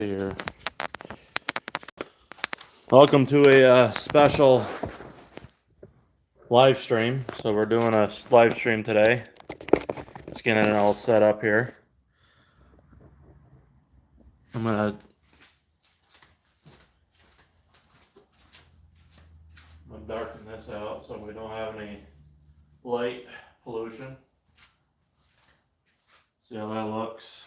Here. Welcome to a special live stream. So we're doing a live stream today. Just getting it all set up here. I'm gonna darken this out so we don't have any light pollution. See how that looks.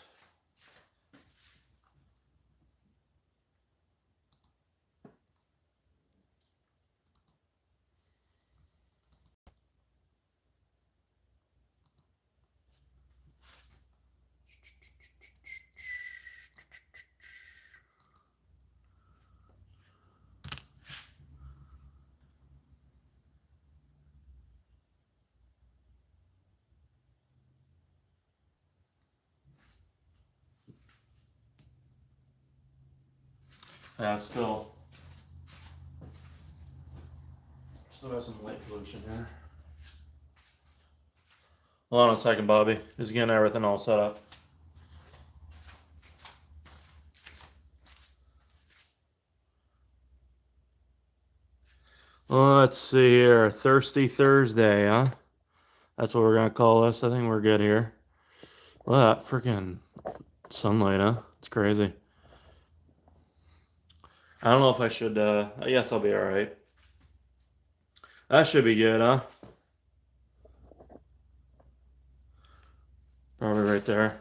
Yeah, still has some light pollution here. Hold on a second, Bobby. Just getting everything all set up. Let's see here. Thirsty Thursday, huh? That's what we're gonna call this. I think we're good here. Look at that freaking sunlight, huh? It's crazy. I don't know if I should, I guess I'll be alright. That should be good, huh? Probably right there.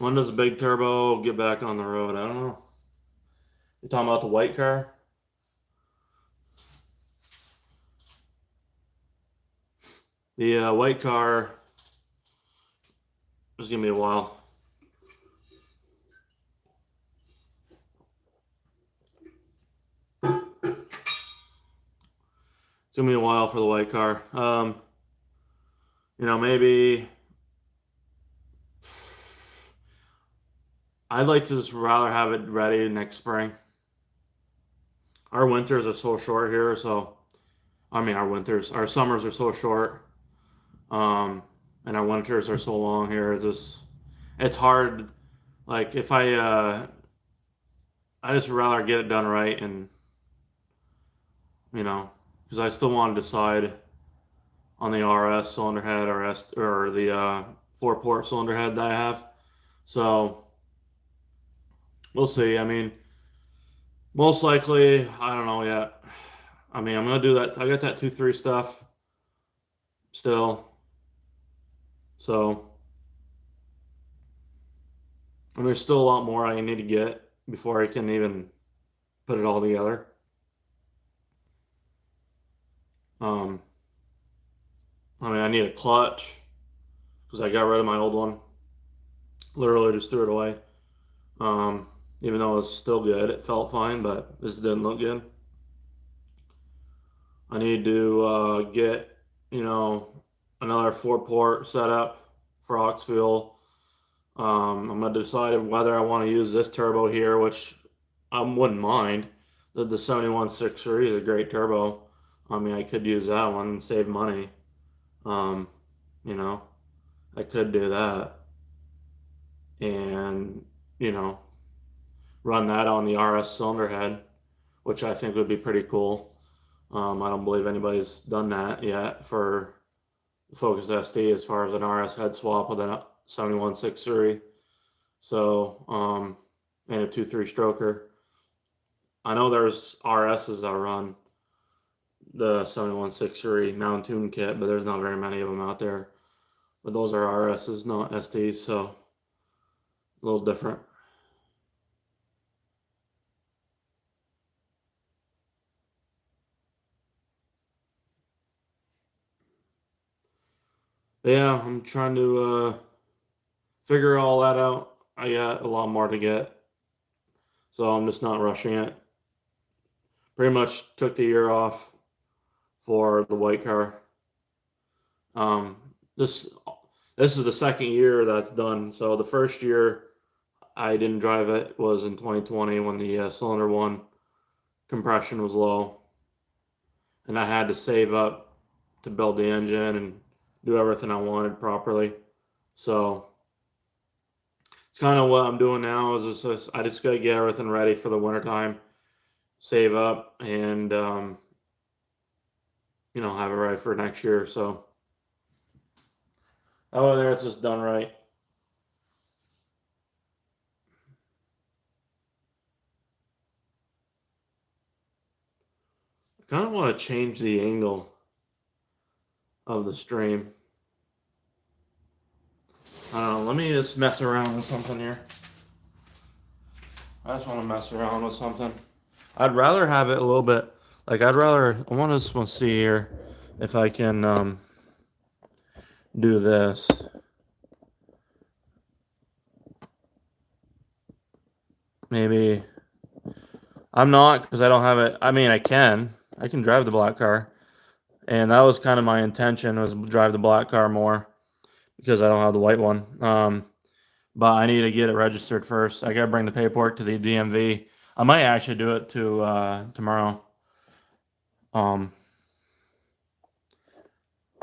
When does a big turbo get back on the road? I don't know. You talking about the white car? The white car is gonna be a while. It's gonna be a while for the white car. You know, maybe I'd like to just rather have it ready next spring. Our winters are so short here, so our summers are so short, and our winters are so long here. It's hard. Like if I just rather get it done right, and because I still want to decide on the RS cylinder head or the 4-port cylinder head that I have. So we'll see. I mean, most likely, I don't know yet. I mean, I'm gonna do that. I got that 2.3 stuff still. So, and there's still a lot more I need to get before I can even put it all together. I mean, I need a clutch because I got rid of my old one. Literally just threw it away. Even though it was still good, it felt fine, but this didn't look good. I need to get, another 4-port setup for aux fuel. I'm gonna decide whether I want to use this turbo here, which I wouldn't mind. The 7163 is a great turbo. I mean, I could use that one and save money. I could do that and, run that on the RS cylinder head, which I think would be pretty cool. I don't believe anybody's done that yet for the Focus ST as far as an RS head swap with a 7163. So, and a 2.3 stroker. I know there's RSs that run the 7163 Mountain Tune kit, but there's not very many of them out there. But those are RSs, not STs, so a little different. But yeah, I'm trying to figure all that out. I got a lot more to get, so I'm just not rushing it. Pretty much took the year off for the white car. This is the second year that's done. So the first year I didn't drive it was in 2020 when the cylinder 1 compression was low, and I had to save up to build the engine and do everything I wanted properly. So it's kind of what I'm doing now. I just gotta get everything ready for the wintertime, save up, and have it ready for next year. So over there, it's just done right. I kind of want to change the angle of the stream. I don't know. Let me just mess around with something here. I just want to mess around with something. I'd rather have it a little bit, I want to see here if I can do this. Maybe I'm not, because I don't have it. I mean, I can drive the black car, and that was kind of my intention, was drive the black car more, because I don't have the white one. But I need to get it registered first. I gotta bring the paperwork to the DMV. I might actually do it tomorrow. I'm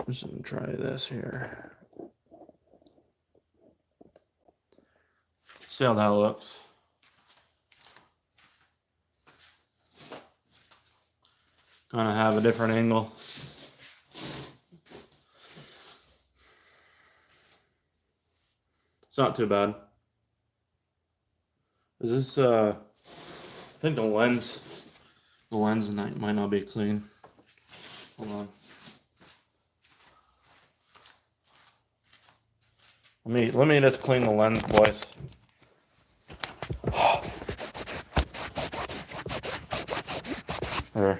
just gonna try this here. See how that looks. Kind of have a different angle. It's not too bad. Is this I think the lens might not be clean. Hold on. Let me just clean the lens, boys. There.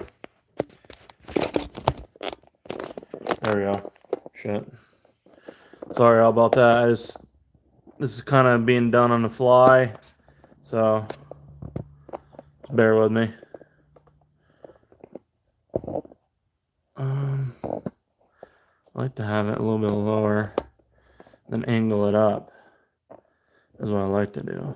There we go. Shit. Sorry about that. This is kind of being done on the fly, so just bear with me. I like to have it a little bit lower, then angle it up. Is what I like to do.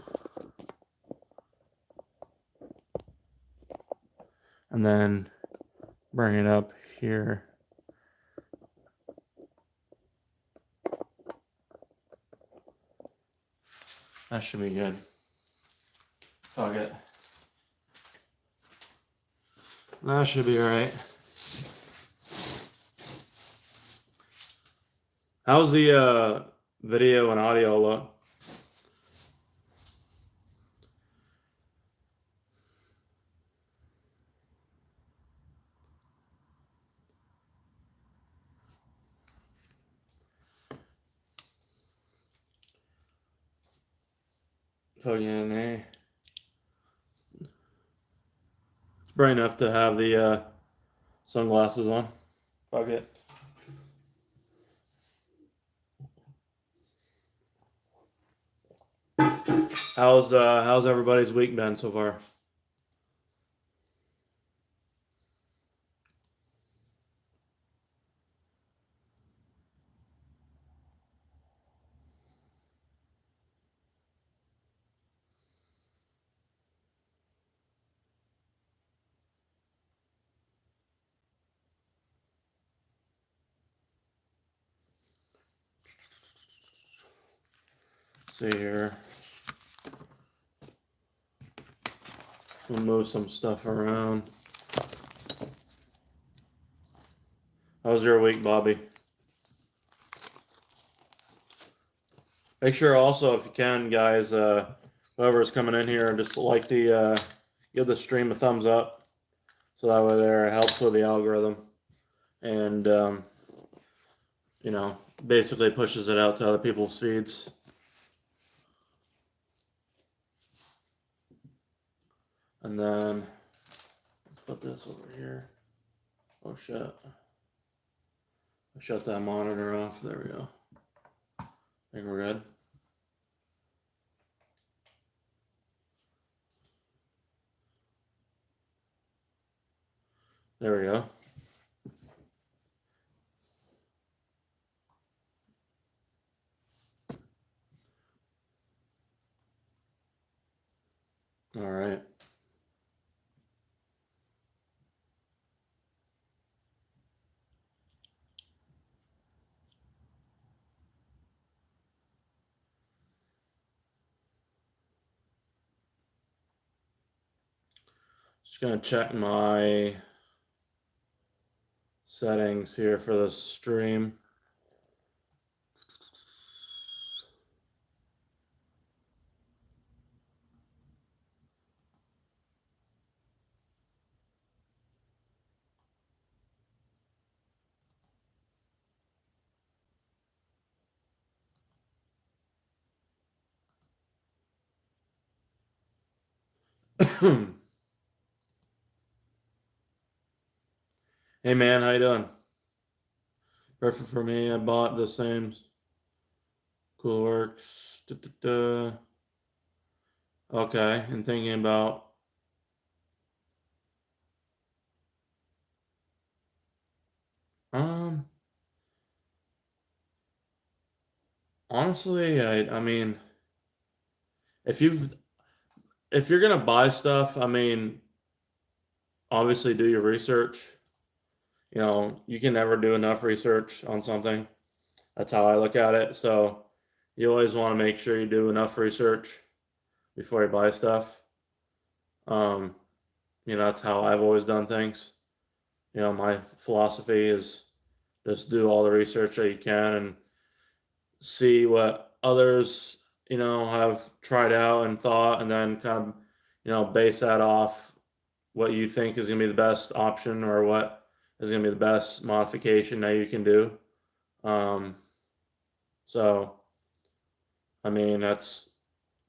And then bring it up here. That should be good. Fuck it. That should be alright. How's the video and audio look? Fucking A. It's bright enough to have the sunglasses on. Fuck it. How's everybody's week been so far? See here. We'll move some stuff around. How's your week, Bobby? Make sure also, if you can, guys, whoever's coming in here, just like the give the stream a thumbs up, so that way there it helps with the algorithm, and basically pushes it out to other people's feeds. And then let's put this over here. Oh shit. I shut that monitor off. There we go. I think we're good. There we go. All right. Just gonna check my settings here for the stream. Hey man, how you doing? Perfect for me. I bought the same. Cool works. Okay, and thinking about um honestly, I mean, if you're gonna buy stuff, I mean, obviously do your research. You know, you can never do enough research on something. That's how I look at it. So you always want to make sure you do enough research before you buy stuff. Um, that's how I've always done things. My philosophy is just do all the research that you can and see what others, have tried out and thought, and then kind of, base that off what you think is going to be the best option or what is going to be the best modification that you can do. Um, so, I mean,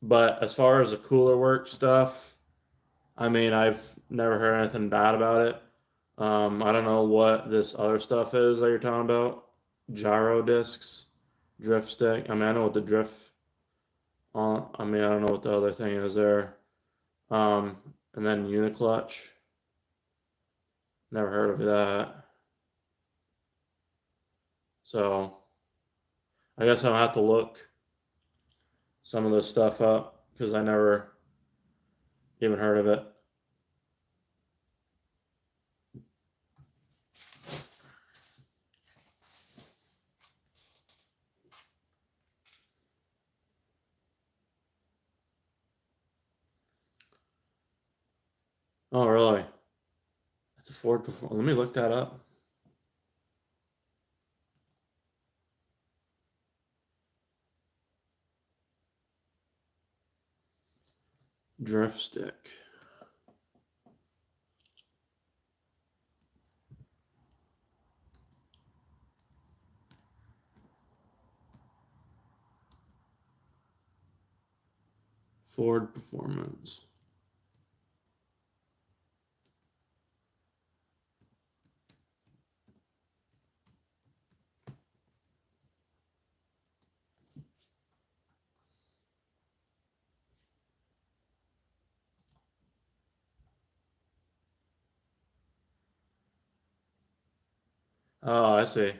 but as far as the cooler work stuff, I mean, I've never heard anything bad about it. I don't know what this other stuff is that you're talking about. Gyro discs, drift stick. I mean, I know what the drift. I mean, I don't know what the other thing is there. Um, and then uniclutch. Never heard of that. So I guess I'll have to look some of this stuff up because I never even heard of it. Oh, really? That's a Ford Performance. Let me look that up. Drift stick. Ford Performance. Oh, I see.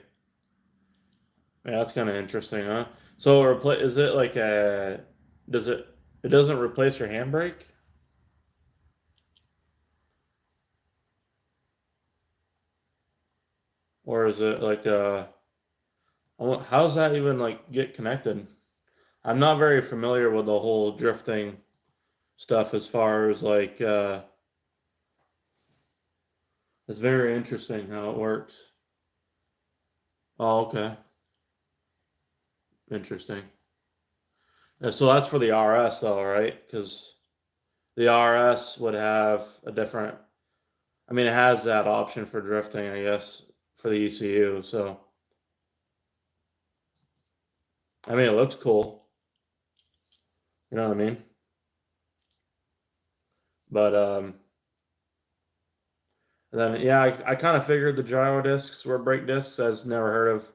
Yeah, that's kind of interesting, huh? So, is it like does it doesn't replace your handbrake? Or is it like how's that even like get connected? I'm not very familiar with the whole drifting stuff as far as like it's very interesting how it works. Oh, okay. Interesting. So that's for the RS though, right? Because the RS would have a different, I mean, it has that option for drifting, I guess, for the ECU. So, I mean, it looks cool. You know what I mean? But, then, yeah, I kind of figured the gyro discs were brake discs. I've never heard of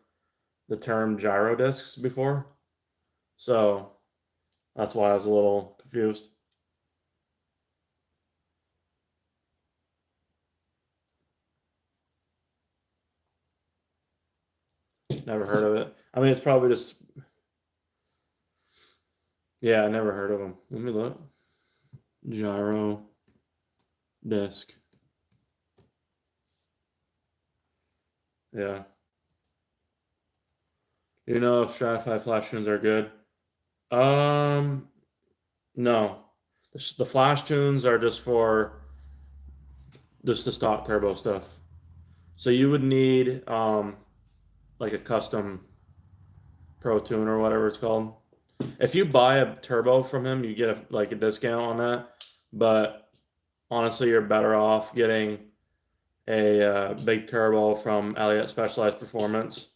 the term gyro discs before. So, that's why I was a little confused. Never heard of it. I mean, it's probably just, yeah, I never heard of them. Let me look. Gyro disc. Yeah. You know if stratified flash tunes are good? No. The flash tunes are just for just the stock turbo stuff. So you would need like a custom Pro Tune or whatever it's called. If you buy a turbo from him, you get like a discount on that. But honestly, you're better off getting a big turbo from Elliott Specialized Performance.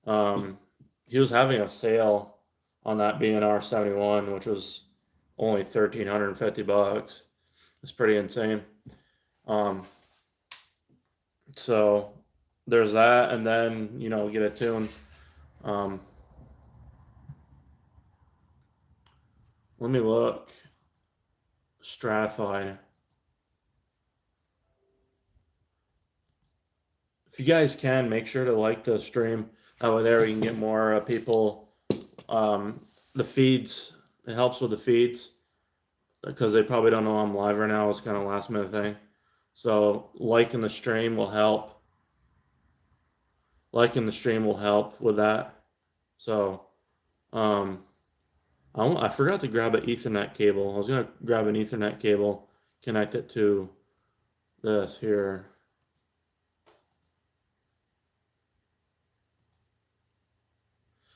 He was having a sale on that BNR 71, which was only $1,350. It's pretty insane. So there's that, and then get a tune. Let me look. Stratified. If you guys can, make sure to like the stream. That way there we can get more people. The feeds, it helps with the feeds because they probably don't know I'm live right now. It's kind of a last minute thing. So liking the stream will help. Liking the stream will help with that. So I forgot to grab an Ethernet cable. I was going to grab an Ethernet cable, connect it to this here.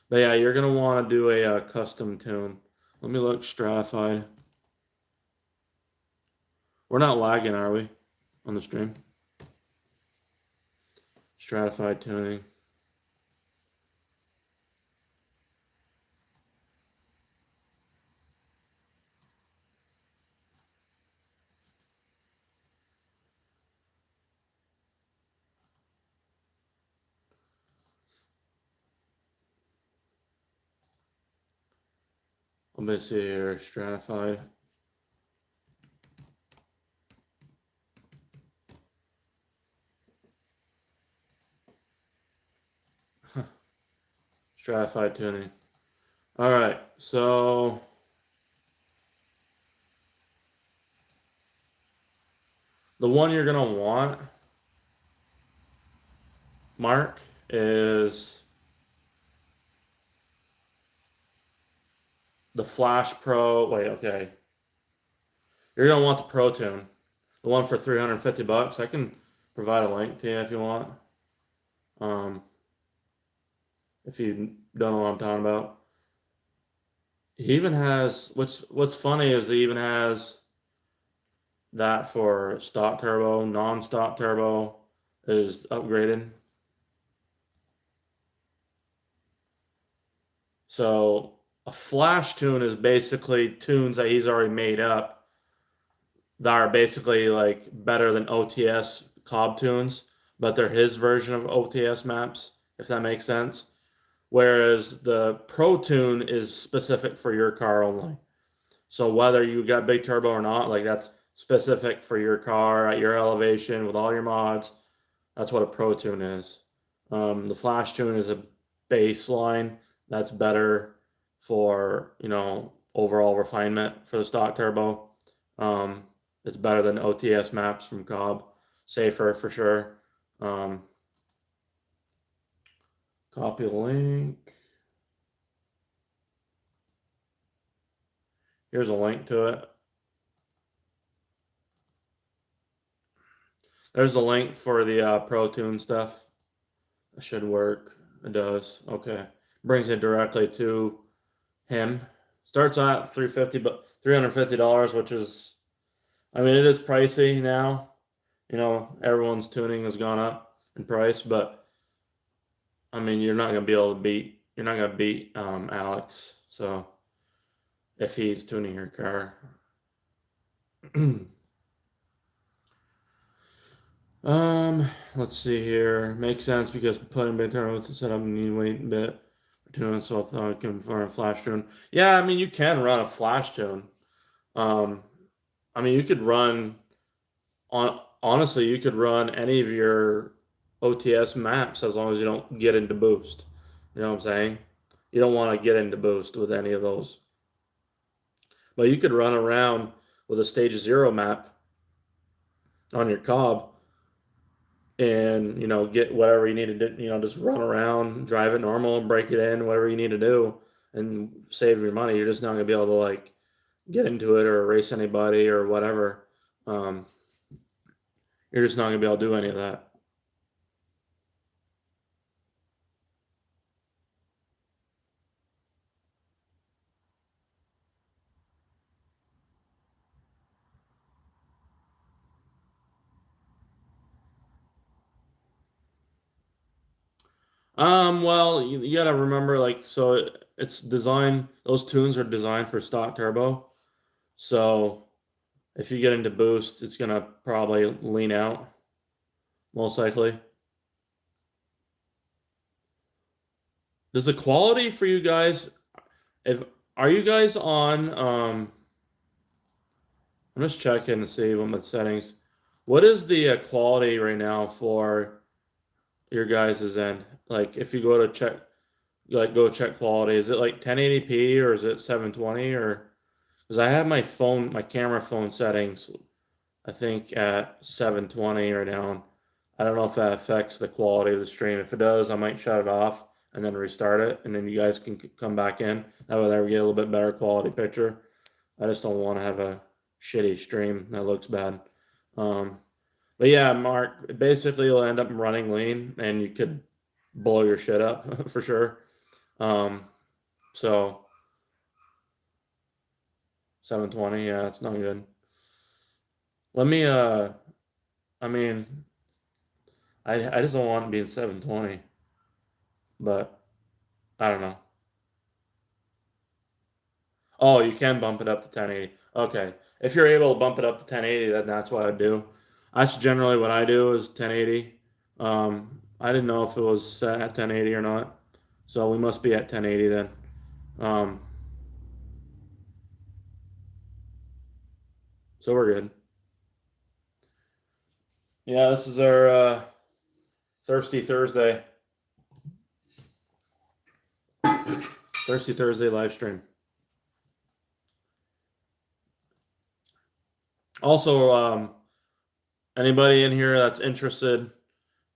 But yeah, you're going to want to do a custom tune. Let me look stratified. We're not lagging, are we, on the stream? Stratified tuning. Let me see here, stratified. Stratified tuning. All right, so the one you're gonna want, Mark, is the Flash Pro. Wait, okay. You're gonna want the Pro Tune, the one for $350. I can provide a link to you if you want. If you don't know what I'm talking about. He even has what's funny is he even has that for stock turbo, non-stock turbo is upgraded. So a flash tune is basically tunes that he's already made up that are basically like better than OTS Cobb tunes, but they're his version of OTS maps, if that makes sense. Whereas the Pro Tune is specific for your car only. So whether you got big turbo or not, like that's specific for your car at your elevation with all your mods. That's what a Pro Tune is. The Flash Tune is a baseline that's better for overall refinement for the stock turbo. It's better than OTS maps from Cobb, safer for sure. Copy the link. Here's a link to it. There's a link for the Pro Tune stuff. It should work. It does. Okay. Brings it directly to him. Starts at $350, but $350, which is, I mean, it is pricey now. Everyone's tuning has gone up in price, but I mean, you're not gonna be able to beat. You're not gonna beat Alex. So if he's tuning your car. Let's see here. Makes sense because putting big turbo to set up need wait bit tune, so I thought I can run a flash tune. Yeah, I mean you can run a flash tune. I mean you could run honestly you could run any of your OTS maps as long as you don't get into boost. You know what I'm saying? You don't want to get into boost with any of those. But you could run around with a stage 0 map on your Cobb and get whatever you need to do, just run around, drive it normal, break it in, whatever you need to do, and save your money. You're just not gonna be able to like get into it or race anybody or whatever. you're just not going to be able to do any of that. Well, you got to remember, like, so it's designed, those tunes are designed for stock turbo. So if you get into boost, it's going to probably lean out, most likely. Does the quality for you guys, if are you guys on I'm just checking to see what my settings. What is the quality right now for your guys' end? Like if you go to check, like go check quality, is it like 1080p or is it 720 or because I have my phone, my camera phone settings, I think at 720 right now. I don't know if that affects the quality of the stream. If it does, I might shut it off and then restart it, and then you guys can come back in. That way, we get a little bit better quality picture. I just don't want to have a shitty stream that looks bad. Um, but yeah, Mark, basically you'll end up running lean, and you could blow your shit up for sure. Um, so 720, yeah, it's not good. Let me I mean, I just don't want it being 720, but I don't know. Oh, you can bump it up to 1080. Okay. If you're able to bump it up to 1080, then that's what I do. That's generally what I do is 1080. I didn't know if it was set at 1080 or not. So we must be at 1080 then. Um, so we're good. Yeah, this is our Thirsty Thursday. Thirsty Thursday live stream. Also, anybody in here that's interested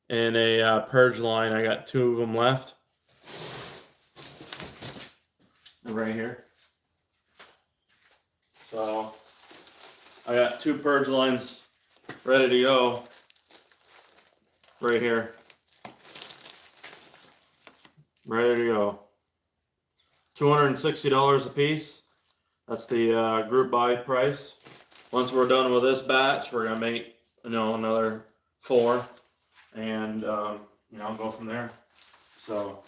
in a Purge line, I got 2 of them left. Right here. So I got 2 Purge lines ready to go right here. Ready to go. $260 a piece. That's the group buy price. Once we're done with this batch, we're gonna make another 4, and go from there. So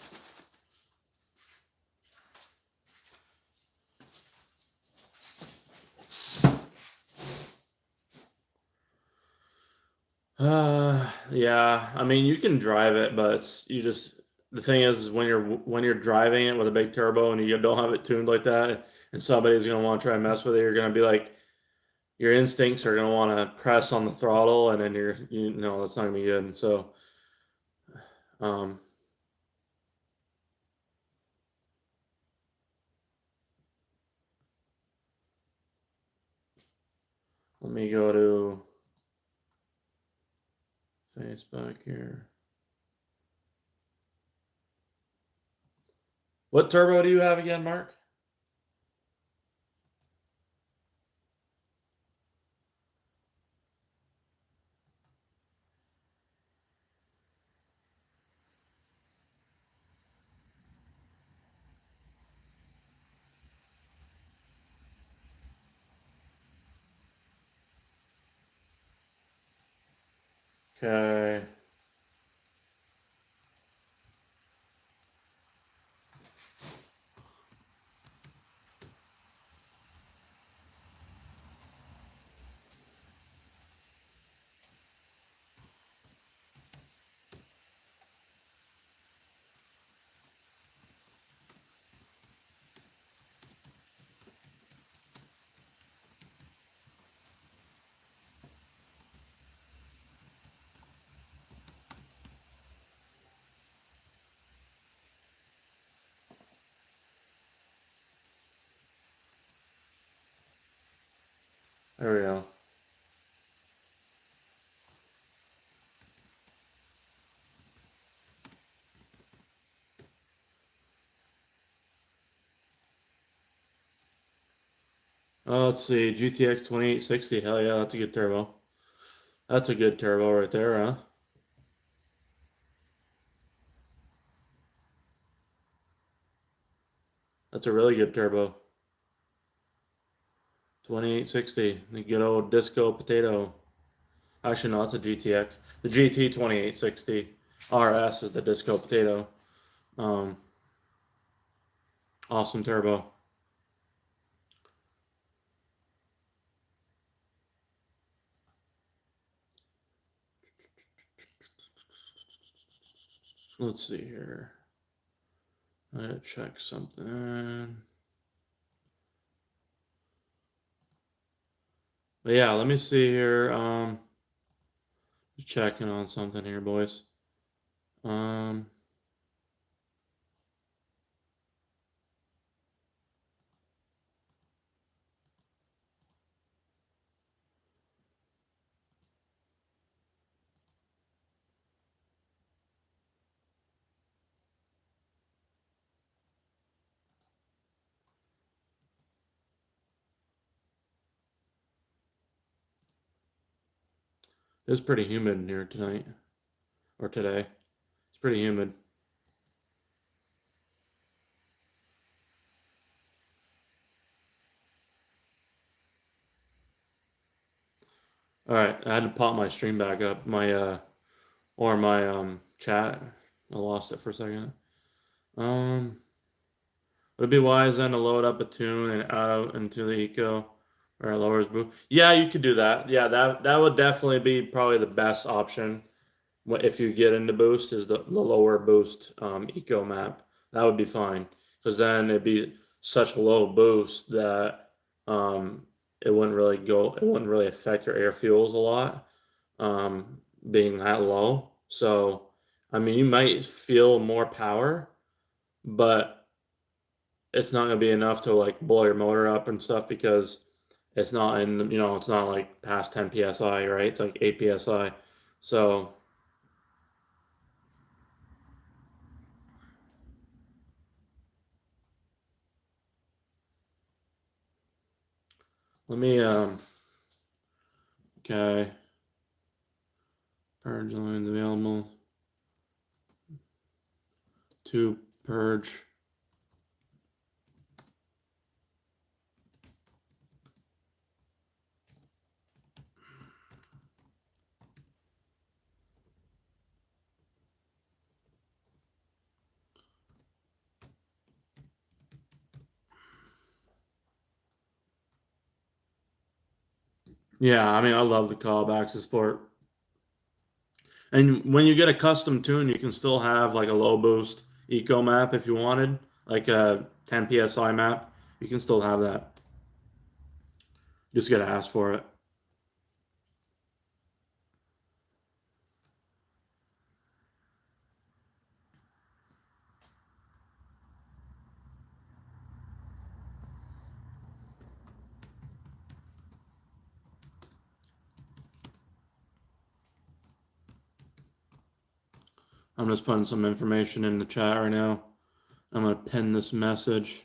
yeah, I mean you can drive it, but the thing is when you're driving it with a big turbo and you don't have it tuned like that, and somebody's gonna want to try and mess with it, you're gonna be like, your instincts are gonna want to press on the throttle, and then that's not gonna be good. So, um, let me go to Facebook here. What turbo do you have again, Mark? Okay. There we go. Let's see, GTX 2860. Hell yeah, that's a good turbo. That's a good turbo right there, huh? That's a really good turbo. 2860, the good old disco potato. Actually, no, it's a GTX. The GT 2860 RS is the disco potato. Um, awesome turbo. Let's see here. I gotta check something. But yeah, let me see here. Just checking on something here, boys. Um, it's pretty humid in here tonight or today. It's pretty humid. All right, I had to pop my stream back up, my chat. I lost it for a second. Would it be wise then to load up a tune and out into the eco or it lowers boost? Yeah, you could do that. Yeah, that would definitely be probably the best option. If you get into boost is the lower boost eco map. That would be fine because then it'd be such a low boost that um, it wouldn't really affect your air fuels a lot, being that low. So I mean, you might feel more power, but it's not gonna be enough to like blow your motor up and stuff because it's not in, it's not like past 10 psi, right? It's like 8 psi. So let me okay, purge lines available to purge. Yeah, I mean, I love the callback support. And when you get a custom tune, you can still have like a low boost eco map if you wanted, like a 10 psi map. You can still have that. Just gotta ask for it. I'm just putting some information in the chat right now. I'm gonna pin this message.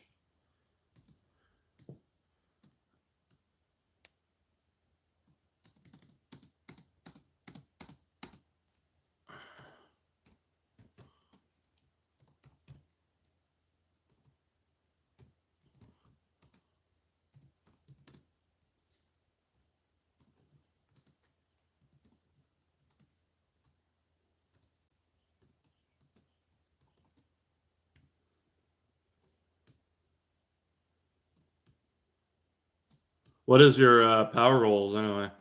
What is your power rolls anyway?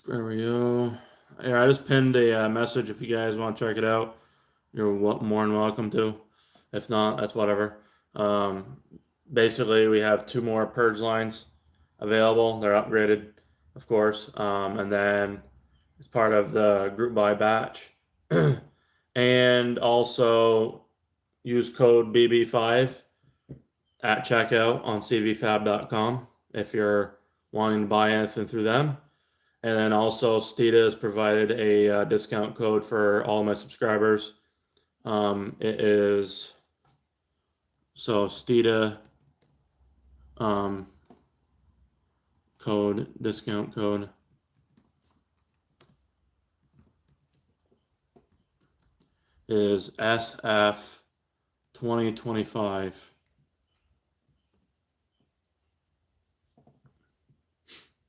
There we go. Yeah, I just pinned a message. If you guys want to check it out, you're more than welcome to. If not, that's whatever. Um, basically, we have two more purge lines available. They're upgraded, of course, and then it's part of the group buy batch. And also use code BB5 at checkout on cvfab.com if you're wanting to buy anything through them. And then also Stita has provided a discount code for all my subscribers. It is so Stita discount code is SF 2025.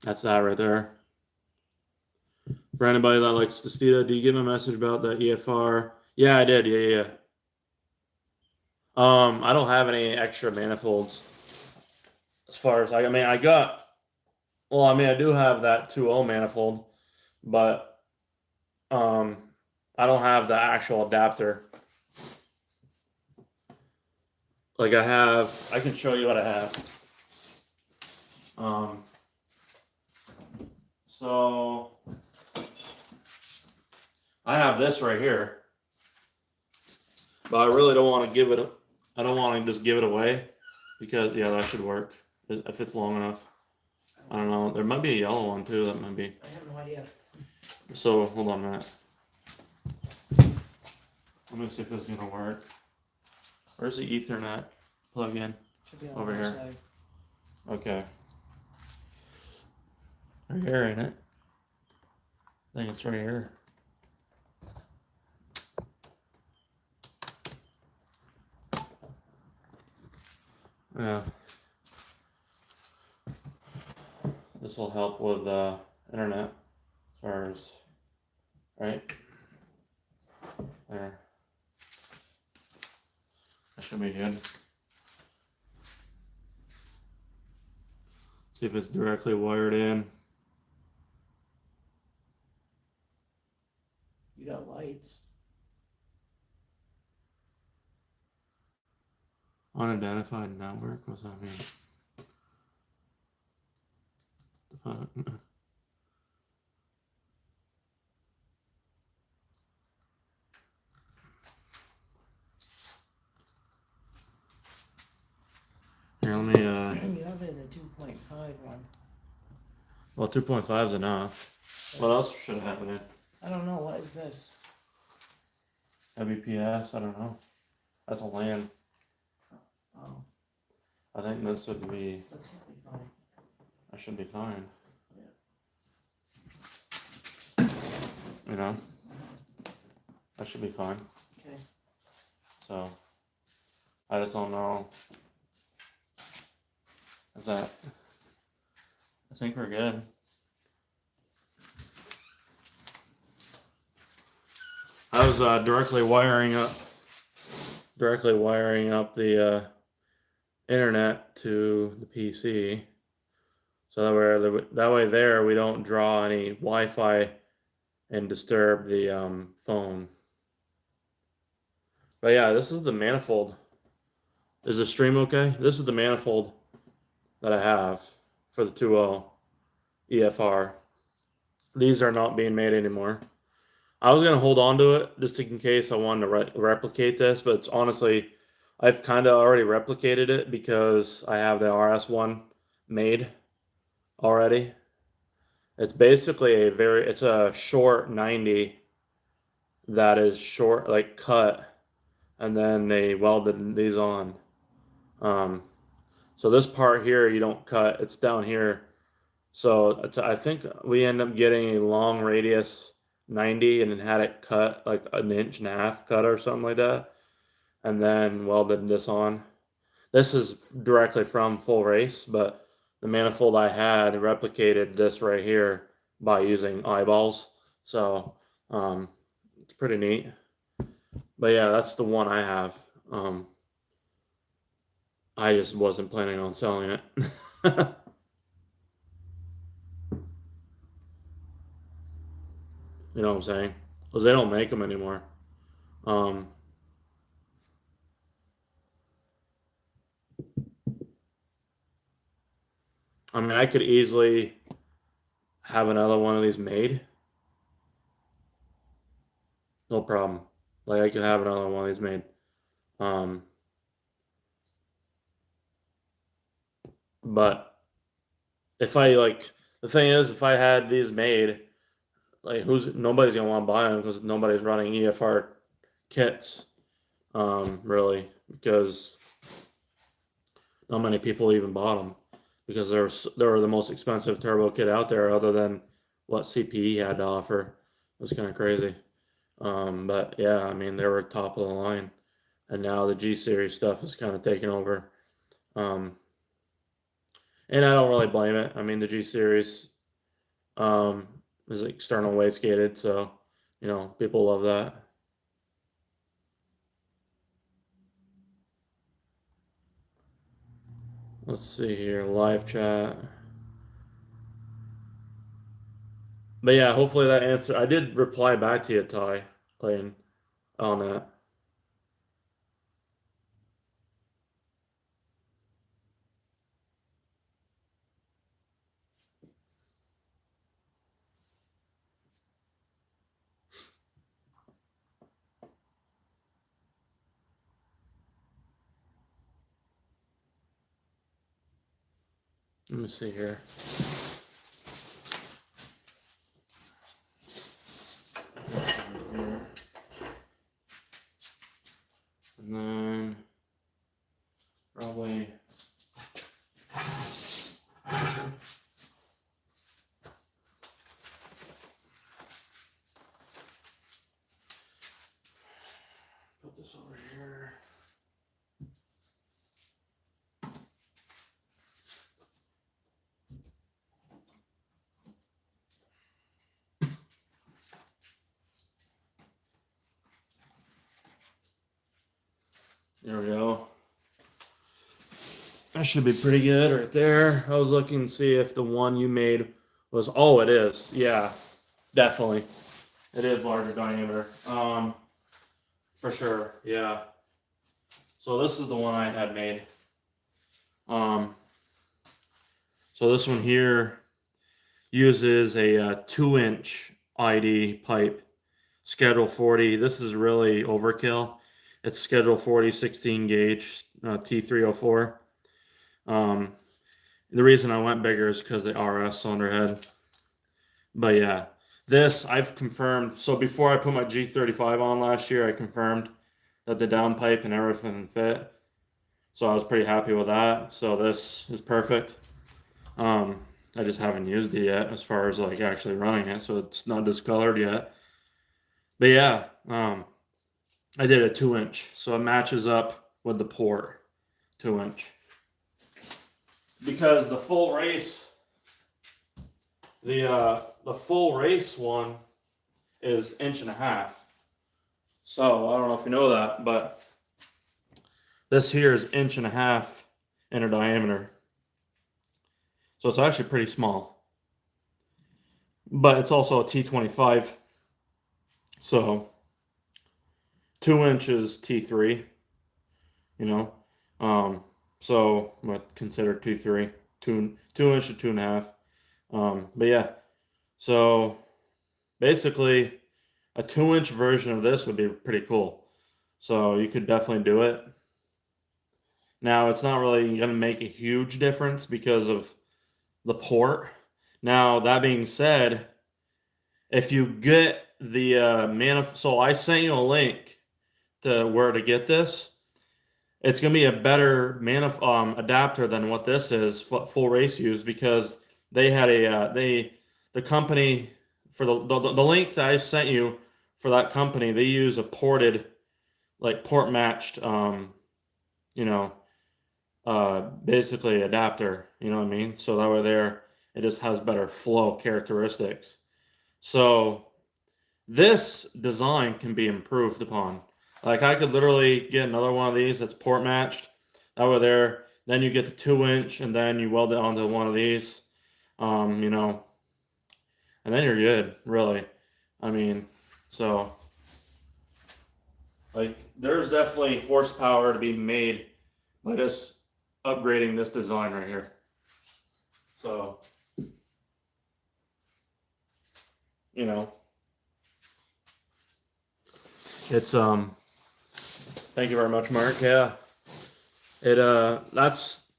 That's that right there. For anybody that likes the Stita, do you give him a message about the EFR? Yeah, I did. Yeah. I don't have any extra manifolds. As far as I do have that 2.0 manifold, but I don't have the actual adapter. Like I can show you what I have. So I have this right here, but I really don't want to give it. I don't want to just give it away because that should work if it's long enough. I don't know. There might be a yellow one too. That might be. I have no idea. So hold on a minute. Let me see if this is gonna work. Where's the Ethernet plug-in? Should be on Over the here. side. Okay. Right here, ain't it? I think it's right here. Yeah. This will help with internet as far as right there. That should be good. See if it's directly wired in. You got lights. Unidentified network? What's that mean? The fuck? Here, let me. You have it in the 2.5 one. Well, 2.5 is enough. What else should have it in? I don't know. What is this? WPS? I don't know. That's a LAN. Oh, I think this would be. that should be fine. I should be fine. Yeah. You know? That should be fine. Okay. So, I just don't know. Is that. I think we're good. I was directly wiring up the internet to the PC, so that way there we don't draw any Wi-Fi and disturb the phone. But yeah, this is the manifold. Is the stream okay? This is the manifold that I have for the 2.0 EFR. These are not being made anymore. I was gonna hold on to it just in case I wanted to replicate this, but it's honestly, I've kind of already replicated it because I have the RS1 made already. It's basically it's a short 90 that is short, like cut, and then they welded these on. So this part here you don't cut, it's down here. So I think we end up getting a long radius 90 and then had it cut like 1.5 inches cut or something like that, and then welded this on. This is directly from Full Race, but the manifold I had replicated this right here by using eyeballs. So it's pretty neat. But yeah, that's the one I have. I just wasn't planning on selling it. You know what I'm saying? Because they don't make them anymore. I mean, I could easily have another one of these made. No problem. Like, I could have another one of these made. But if I the thing is, if I had these made, like nobody's gonna want to buy them because nobody's running EFR kits, really, because not many people even bought them because they're the most expensive turbo kit out there, other than what CPE had to offer. It was kind of crazy. But yeah, I mean, they were top of the line, and now the G series stuff is kind of taking over. And I don't really blame it. I mean, the G series is external wastegated, so people love that. Let's see here, live chat. But yeah, hopefully that answer. I did reply back to you, Ty Clayton, on that. Let me see here. And then probably put this over here. There we go. That should be pretty good right there. I was looking to see if the one you made was. Oh, it is. Yeah, definitely. It is larger diameter. For sure. Yeah. So this is the one I had made. So this one here uses a 2-inch ID pipe, Schedule 40. This is really overkill. It's Schedule 40, 16 gauge, T304. The reason I went bigger is because the RS cylinder head. But yeah, this I've confirmed. So before I put my G35 on last year, I confirmed that the downpipe and everything fit. So I was pretty happy with that. So this is perfect. I just haven't used it yet as far as like actually running it, so it's not discolored yet. But yeah, I did a 2-inch, so it matches up with the port 2-inch. Because the full race, the full race one is 1.5 inches. So I don't know if you know that, but this here is 1.5 inches in diameter. So it's actually pretty small. But it's also a T25. So 2 inches T3, so I'm gonna consider T3, 2 inch to 2.5. But yeah, so basically a 2-inch version of this would be pretty cool. So you could definitely do it. Now it's not really gonna make a huge difference because of the port. Now that being said, if you get the so I sent you a link to where to get this. It's going to be a better adapter than what this is, full race use, because they had the company for the link that I sent you for that company, they use a ported, like port matched, basically adapter, you know what I mean? So that way there, it just has better flow characteristics. So this design can be improved upon. Like I could literally get another one of these that's port matched. That way there, then you get the 2-inch and then you weld it onto one of these, and then you're good, really. I mean, so like there's definitely horsepower to be made by just upgrading this design right here. So, it's thank you very much, Mark. Yeah. That's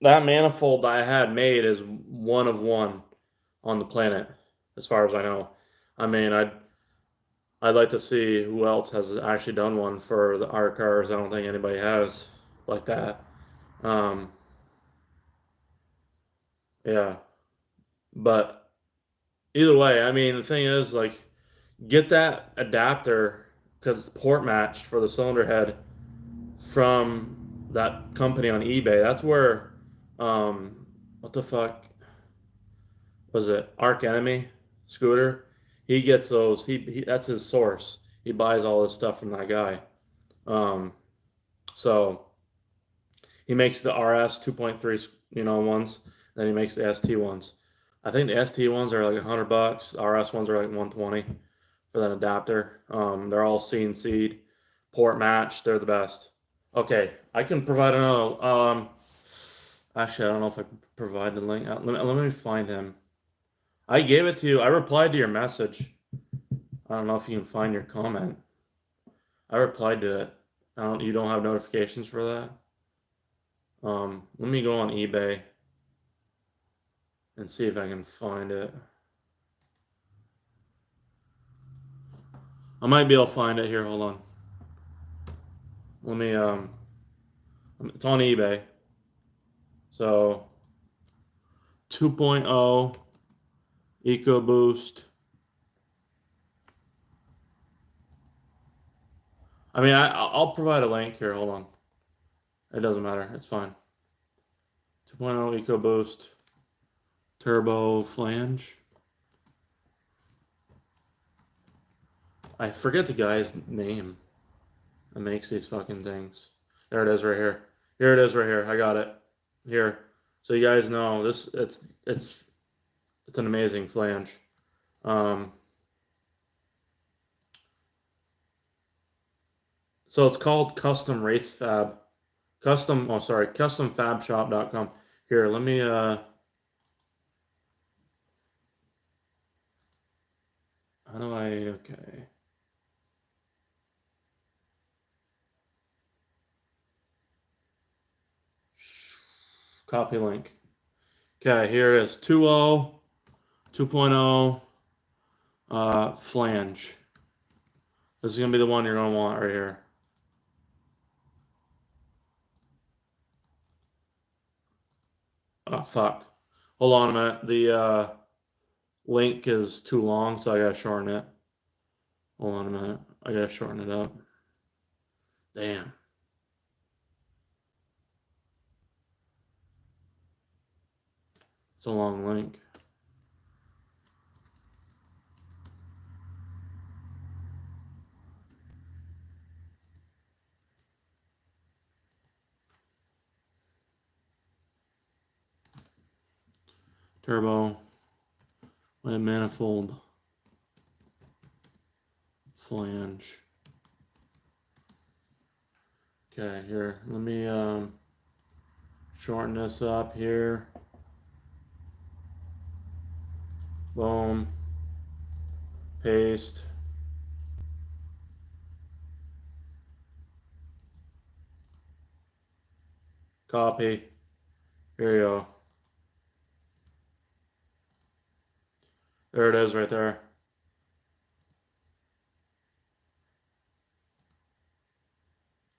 that manifold I had made is one of one on the planet, as far as I know. I mean, I'd like to see who else has actually done one for our cars. I don't think anybody has like that. Um, yeah, but either way, I mean, the thing is, like, get that adapter because it's port matched for the cylinder head from that company on eBay. That's where, what the fuck was it? Arc Enemy Scooter. He gets those. He that's his source. He buys all this stuff from that guy. Um, so he makes the RS 2.3, ones. Then he makes the ST ones. I think the ST ones are like $100. The RS ones are like 120 for that adapter. They're all CNC'd, port matched. They're the best. Okay, I can provide another. Actually, I don't know if I can provide the link. Let me find him. I gave it to you. I replied to your message. I don't know if you can find your comment. I replied to it. You don't have notifications for that? Let me go on eBay and see if I can find it. I might be able to find it here. Hold on. Let me it's on eBay. So 2.0 EcoBoost. I mean, I'll provide a link here. Hold on. It doesn't matter. It's fine. 2.0 EcoBoost turbo flange. I forget the guy's name that makes these fucking things. There it is right here. Here it is right here. I got it. Here. So you guys know this it's an amazing flange. So it's called Custom Race Fab. Customfabshop.com. Here, let me how do I okay. Copy link. Okay, here it is. 2.0 flange. This is gonna be the one you're gonna want right here. Oh fuck. Hold on a minute. The link is too long, so I gotta shorten it. Hold on a minute. I gotta shorten it up. Damn. It's a long link. Turbo with manifold flange. Okay, here. Let me shorten this up here. Boom. Paste. Copy. Here you go. There it is right there.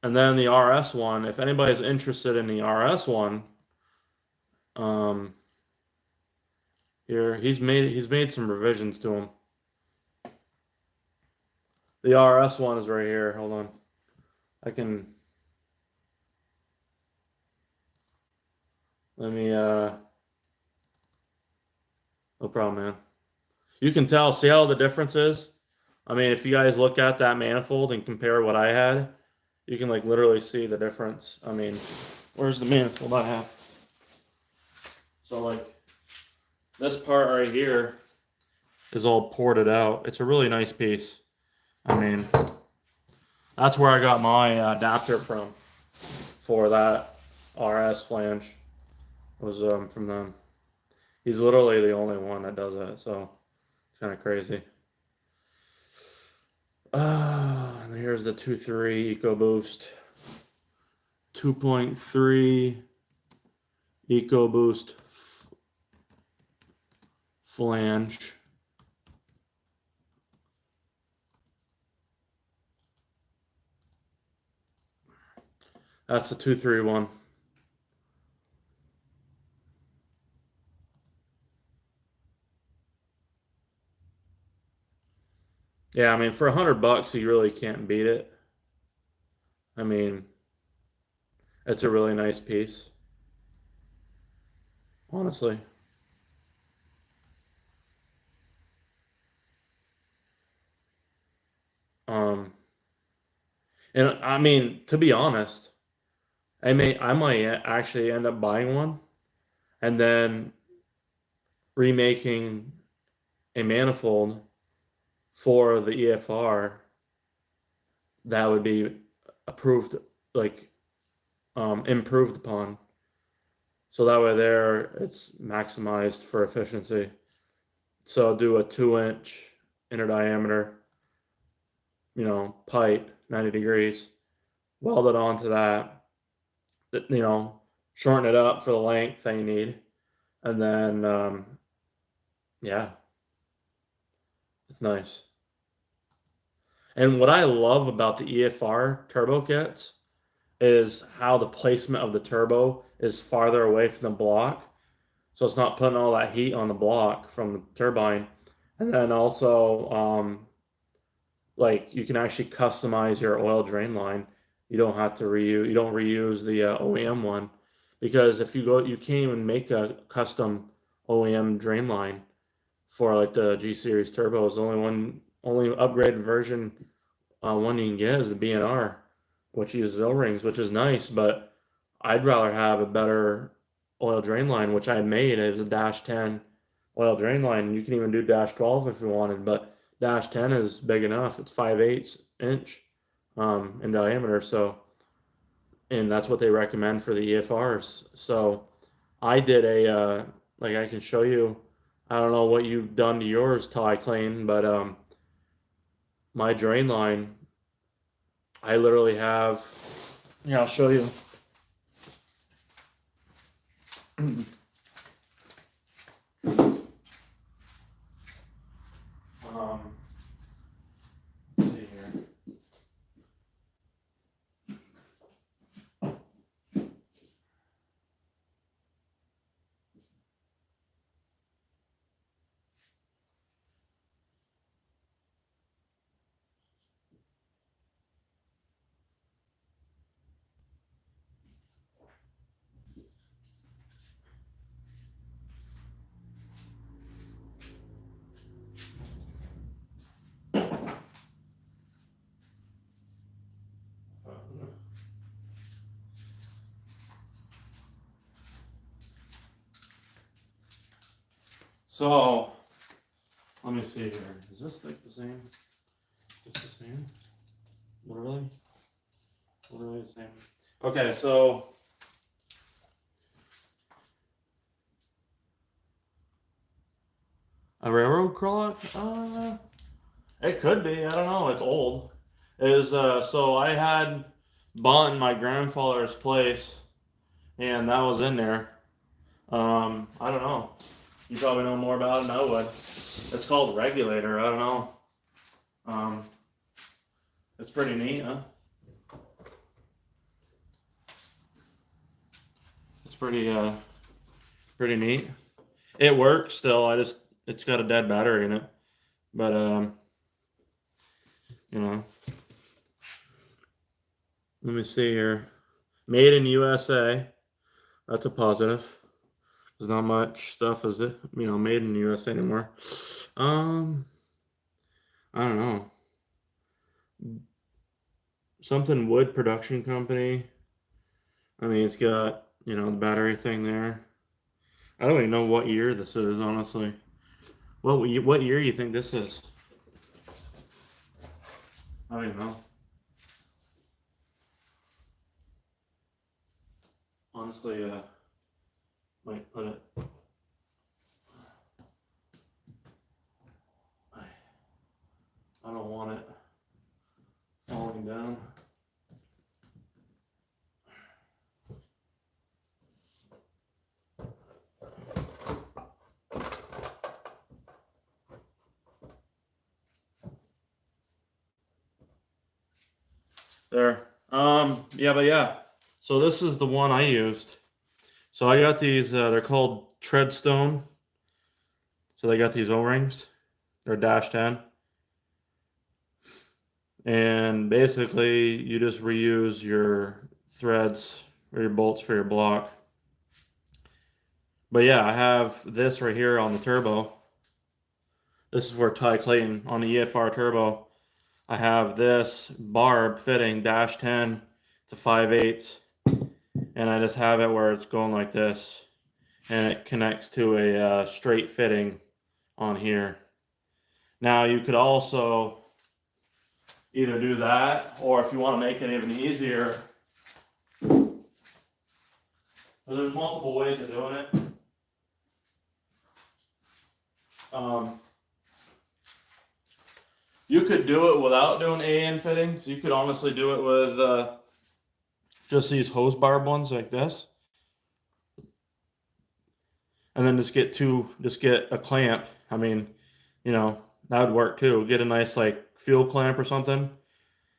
And then the RS one, if anybody's interested in the RS one, here he's made some revisions to them. The RS one is right here. Hold on. I can let me no problem, man. You can tell, see how the difference is? I mean, if you guys look at that manifold and compare what I had, you can like literally see the difference. I mean, where's the manifold I have? So like this part right here is all ported out. It's a really nice piece. I mean, that's where I got my adapter from for that RS flange. Was from them. He's literally the only one that does it, so it's kind of crazy. And here's the 2.3 EcoBoost. 2.3 EcoBoost flange. That's a 231. Yeah, I mean, for $100, you really can't beat it. I mean, it's a really nice piece, honestly. Um, and I mean, to be honest, I might actually end up buying one and then remaking a manifold for the EFR that would be approved, like improved upon. So that way there it's maximized for efficiency. So I'll do a 2-inch inner diameter, pipe, 90 degrees, weld it onto that, shorten it up for the length that you need. And then, yeah, it's nice. And what I love about the EFR turbo kits is how the placement of the turbo is farther away from the block. So it's not putting all that heat on the block from the turbine. And then also, like you can actually customize your oil drain line. You don't have to you don't reuse the OEM one, because if you can't even make a custom OEM drain line for like the G series turbos. The only upgraded version one you can get is the B&R, which uses O-rings, which is nice, but I'd rather have a better oil drain line, which I made. It was a -10 oil drain line. You can even do -12 if you wanted, but -10 is big enough. It's 5/8 inch in diameter, and that's what they recommend for the EFRs. So I did like I can show you. I don't know what you've done to yours, Ty Clean, but my drain line, I literally have. Yeah, I'll show you. Let's see here. So let me see here. Is this like the same? Just the same? Literally? Literally the same. Okay, so a railroad clock? It could be. I don't know. It's old. So I had bought in my grandfather's place, and that was in there. I don't know. You probably know more about it than I would. It's called regulator. I don't know. It's pretty neat, huh? It's pretty neat. It works still. It's got a dead battery in it, but let me see here. Made in USA. That's a positive. There's not much stuff is it, made in the USA anymore. I don't know. Something wood production company. I mean, it's got, the battery thing there. I don't even know what year this is, honestly. What year you think this is? I don't even know. Honestly, might put it. I don't want it falling down. There. Yeah, but yeah. So this is the one I used. So I got these, they're called Treadstone. So they got these O-rings. They're dash 10. And basically you just reuse your threads or your bolts for your block. But yeah, I have this right here on the turbo. This is for Ty Clayton on the EFR turbo. I have this barb fitting dash 10 to 5/8, and I just have it where it's going like this, and it connects to a straight fitting on here. Now you could also either do that, or if you want to make it even easier, there's multiple ways of doing it. You could do it without doing AN fittings. You could honestly do it with just these hose barb ones like this. And then just get a clamp. I mean, you know, that would work too. Get a nice like fuel clamp or something.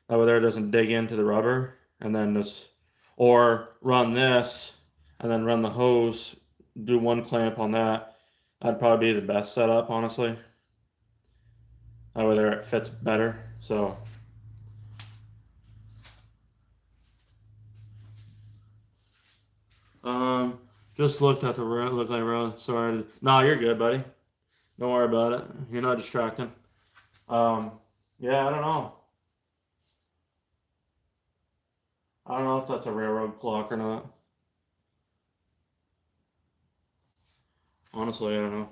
That way there it doesn't dig into the rubber. And then just, or run this and then run the hose, do one clamp on that. That'd probably be the best setup, honestly. That way there it fits better. So just looked at the road, looked like road. Sorry. No, you're good, buddy. Don't worry about it. You're not distracting. Yeah, I don't know. I don't know if that's a railroad clock or not. Honestly, I don't know.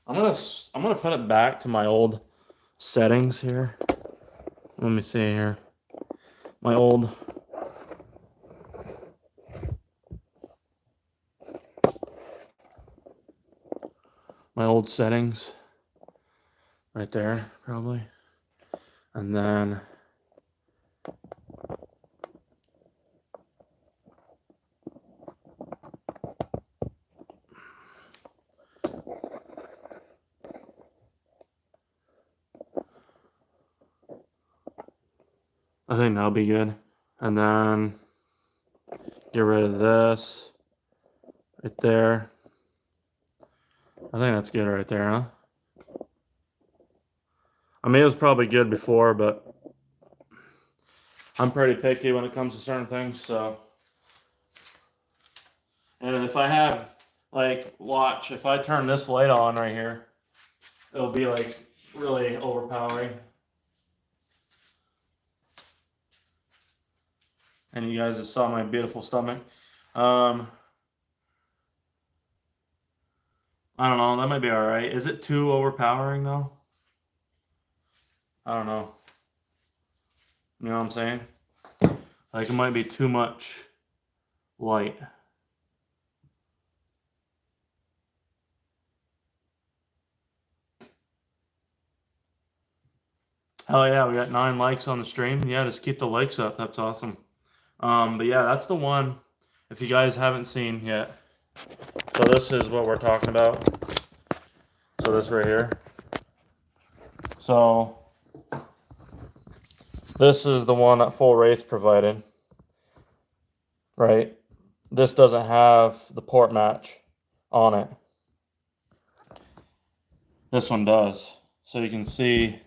I'm gonna put it back to my old settings here. Let me see here. My old settings right there probably. And then I think that'll be good. And then get rid of this right there. I think that's good right there, huh? I mean, it was probably good before, but I'm pretty picky when it comes to certain things, so. And if I have, like, watch, if I turn this light on right here, it'll be, like, really overpowering. And you guys just saw my beautiful stomach. I don't know, that might be alright. Is it too overpowering, though? I don't know. You know what I'm saying? Like, it might be too much light. Hell yeah, we got 9 likes on the stream. Yeah, just keep the likes up. That's awesome. But yeah, that's the one. If you guys haven't seen yet. So this is what we're talking about. So this right here. So this is the one that Full Race provided. Right? This doesn't have the port match on it. This one does. So you can see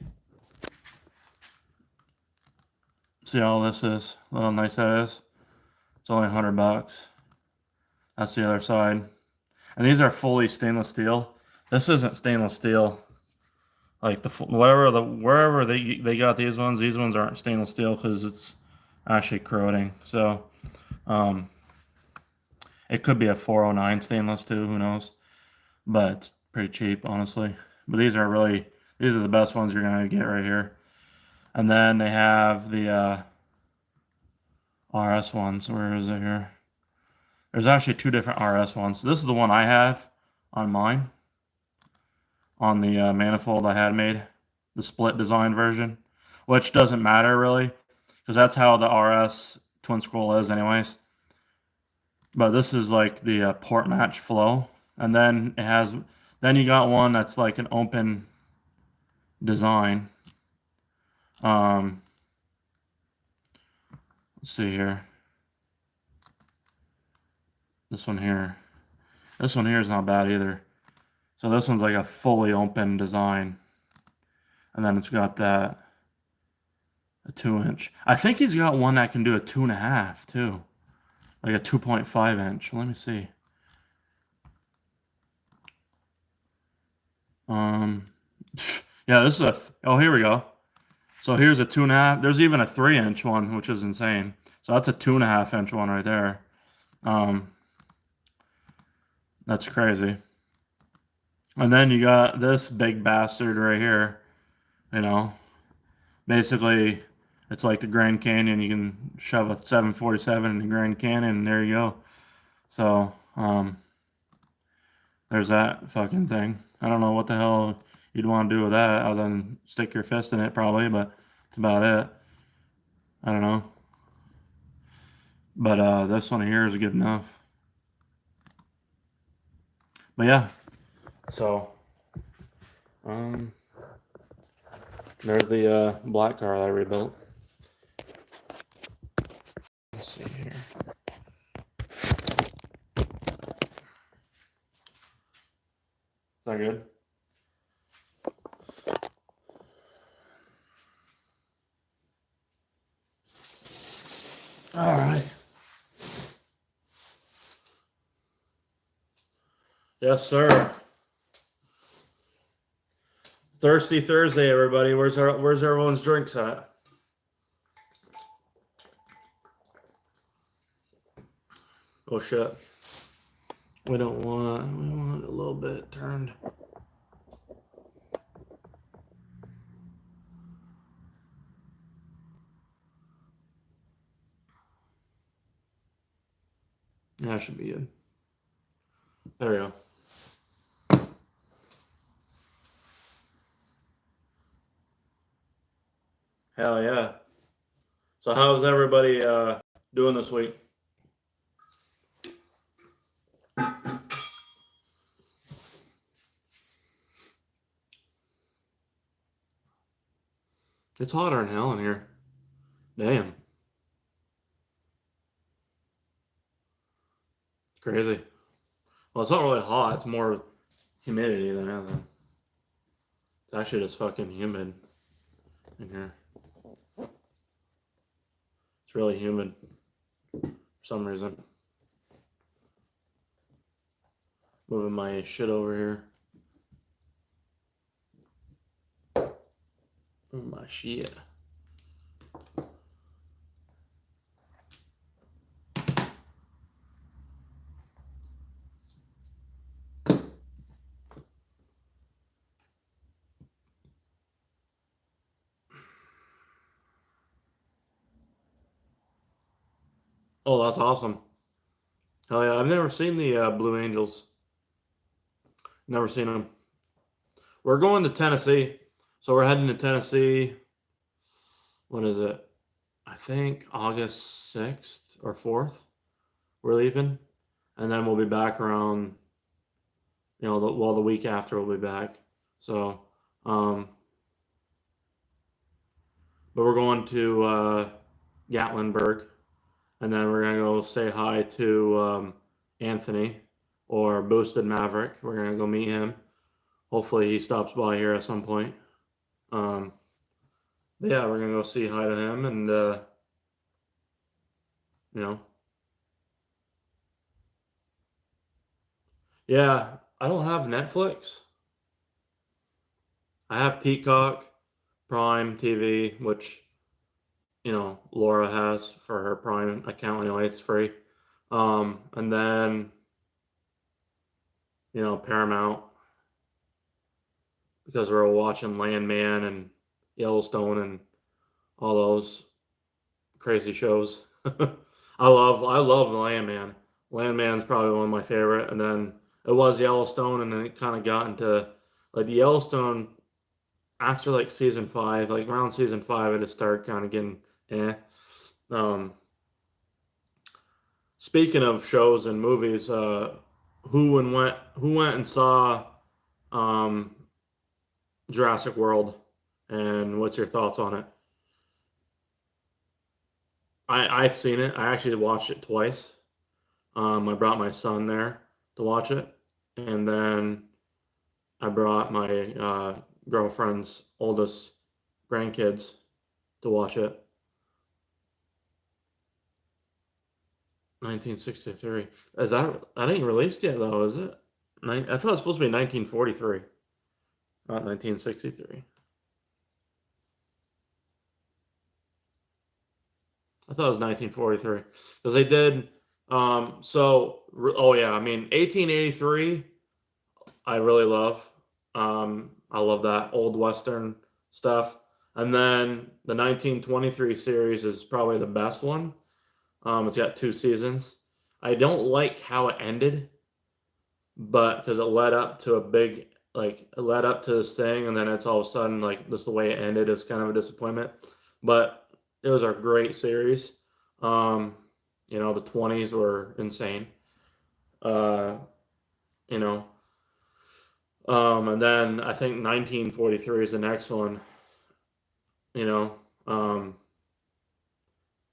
how this is. Look how nice that is. It's only $100. That's the other side. And these are fully stainless steel. This isn't stainless steel. Like wherever they got these ones aren't stainless steel because it's actually corroding. So it could be a 409 stainless too, who knows? But it's pretty cheap, honestly. But these are the best ones you're gonna get right here. And then they have the RS ones. Where is it here? There's actually 2 different RS ones. So this is the one I have on mine. On the manifold I had made, the split design version, which doesn't matter really, because that's how the RS twin scroll is anyways. But this is like the port match flow, and then then you got one that's like an open design, Let's see here. This one here. This one here is not bad either. So this one's like a fully open design. And then it's got that a 2-inch. I think he's got one that can do a 2.5 too. Like a 2.5 inch. Let me see. Yeah, this is oh, here we go. So here's a 2.5. There's even a 3-inch one, which is insane. So that's a 2.5-inch one right there. That's crazy. And then you got this big bastard right here. You know, basically, it's like the Grand Canyon. You can shove a 747 in the Grand Canyon, and there you go. So, there's that fucking thing. I don't know what the hell you'd want to do with that other than stick your fist in it, probably, but that's about it. I don't know. But this one here is good enough. But yeah, so there's the black car that I rebuilt. Let's see here. Is that good? All right. Yes, sir. Thirsty Thursday, everybody. Where's everyone's drinks at? Oh shit. We want a little bit turned. That should be good. There we go. Hell yeah. So how's everybody doing this week? It's hotter than hell in here. Damn. It's crazy. Well, it's not really hot. It's more humidity than anything. It's actually just fucking humid in here. It's really humid for some reason. Moving my shit over here. Moving my shit. Oh, that's awesome. Hell yeah. I've never seen the Blue Angels. Never seen them. We're going to Tennessee. So we're heading to Tennessee. What is it? I think August 6th or 4th. We're leaving. And then we'll be back around, the week after we'll be back. So, but we're going to Gatlinburg. And then we're going to go say hi to Anthony or Boosted Maverick. We're going to go meet him. Hopefully he stops by here at some point. Yeah, we're going to go say hi to him and, Yeah, I don't have Netflix. I have Peacock, Prime TV, which, Laura has for her Prime account anyway. It's free. And then, Paramount, because we're watching Landman and Yellowstone and all those crazy shows. I love Landman. Landman's probably one of my favorite. And then it was Yellowstone, and then it kind of got into like the Yellowstone after like season 5, like around season 5, it just started kind of getting Speaking of shows and movies, who went and saw Jurassic World, and what's your thoughts on it? I've seen it. I actually watched it twice. I brought my son there to watch it, and then I brought my girlfriend's oldest grandkids to watch it. 1963. Is that ain't released yet though, is it? I thought it was supposed to be 1943, not 1963. I thought it was 1943 because they did. Oh yeah, I mean 1883. I really love. I love that old Western stuff. And then the 1923 series is probably the best one. It's got 2 seasons. I don't like how it ended, but because it led up to a big, like, it led up to this thing, and then it's all of a sudden, like, just the way it ended is kind of a disappointment. But it was a great series. Um, the 20s were insane. Uh, you know, and then I think 1943 is the next one. You know, um,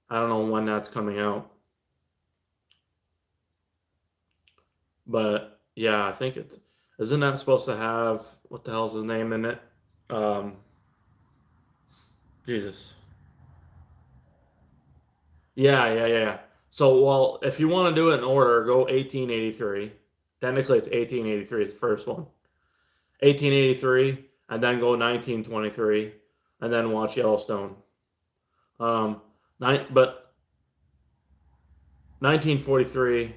I don't know when that's coming out, but yeah, I think it's isn't that supposed to have what the hell's his name in it? Um, Jesus. Yeah. So, well, if you want to do it in order, go 1883. Technically, it's 1883 is the first one. 1883, and then go 1923, and then watch Yellowstone. But 1943,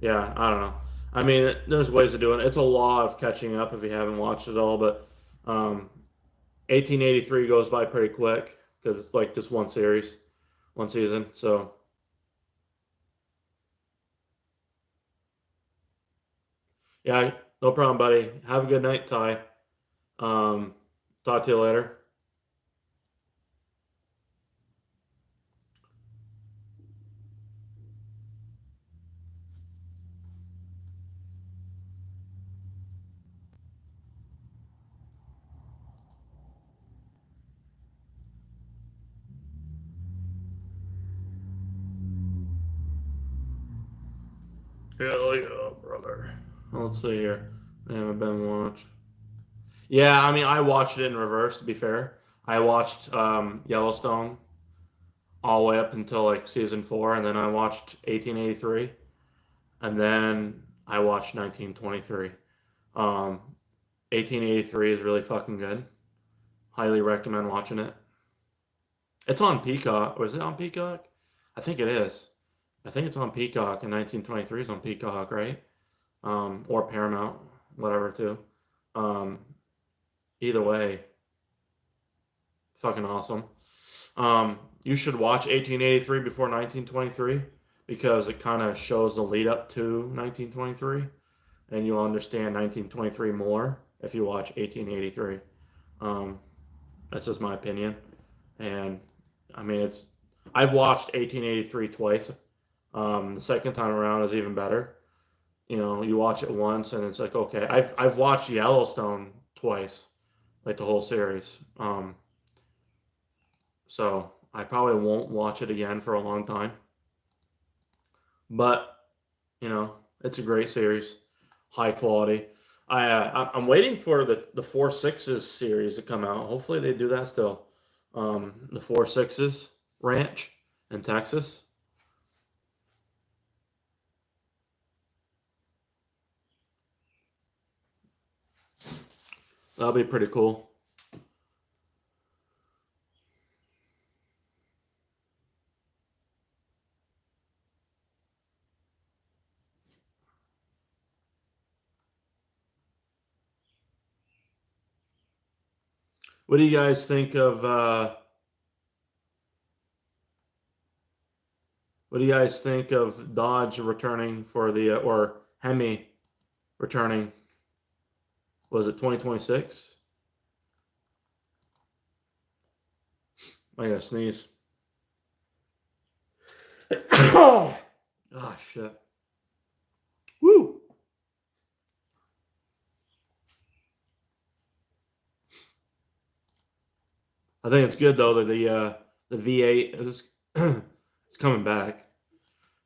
yeah, I don't know. I mean, there's ways of doing it. It's a lot of catching up if you haven't watched it all, but 1883 goes by pretty quick because it's like just one series, one season. So, yeah, no problem, buddy. Have a good night, Ty. Um, talk to you later. Hell yeah, brother. Let's see here. I haven't been watched. Yeah, I mean, I watched it in reverse, to be fair. I watched Yellowstone all the way up until like season 4, and then I watched 1883, and then I watched 1923. 1883 is really fucking good. Highly recommend watching it. It's on Peacock. Or is it on Peacock? I think it is. I think it's on Peacock, and 1923 is on Peacock, right? Or Paramount, whatever, too. Um, Either way, fucking awesome. You should watch 1883 before 1923 because it kind of shows the lead up to 1923, and you'll understand 1923 more if you watch 1883. Um, that's just my opinion, and I mean I've watched 1883 twice. The second time around is even better. You watch it once and it's like okay. I've watched Yellowstone twice, like the whole series. So I probably won't watch it again for a long time. But it's a great series, high quality. I'm waiting for the 4/6s series to come out. Hopefully they do that still. The 4/6s Ranch in Texas. That'll be pretty cool. What do you guys think of? What do you guys think of Dodge returning for the or Hemi returning? Was it 2026? I gotta sneeze. Oh shit. Woo. I think it's good though that the V8 is It's coming back.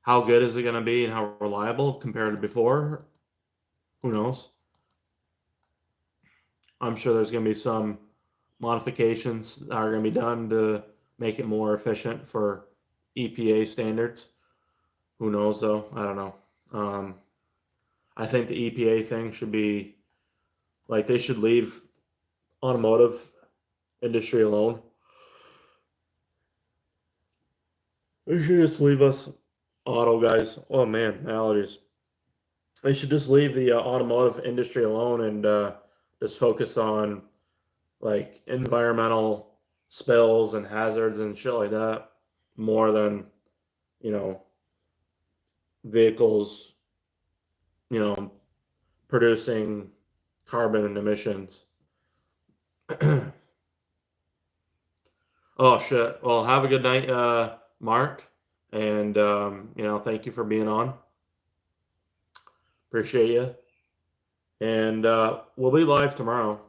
How good is it going to be and how reliable compared to before? Who knows? I'm sure there's going to be some modifications that are going to be done to make it more efficient for EPA standards. Who knows though? I don't know. I think the EPA thing should be like they should leave automotive industry alone. They should just leave us auto guys. Oh man, allergies. They should just leave the automotive industry alone and just focus on like environmental spills and hazards and shit like that more than, you know, vehicles, you know, producing carbon emissions. Oh shit. Well, have a good night, Mark, and thank you for being on. Appreciate you. And we'll be live tomorrow.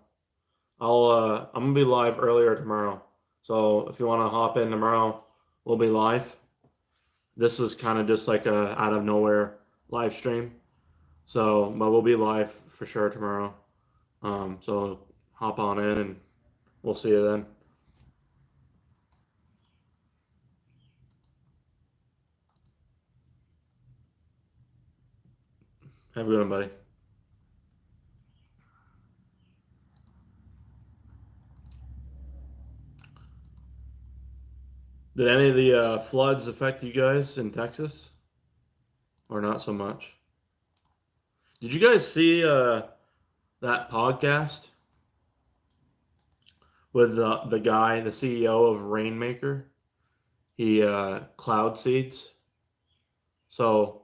I'm gonna be live earlier tomorrow. So if you want to hop in tomorrow, we'll be live. This is kind of just like a out of nowhere live stream. So, but we'll be live for sure tomorrow. So hop on in and we'll see you then. Have a good one, buddy. Did any of the floods affect you guys in Texas? Or not so much? Did you guys see that podcast with the guy, the CEO of Rainmaker? He cloud seeds. So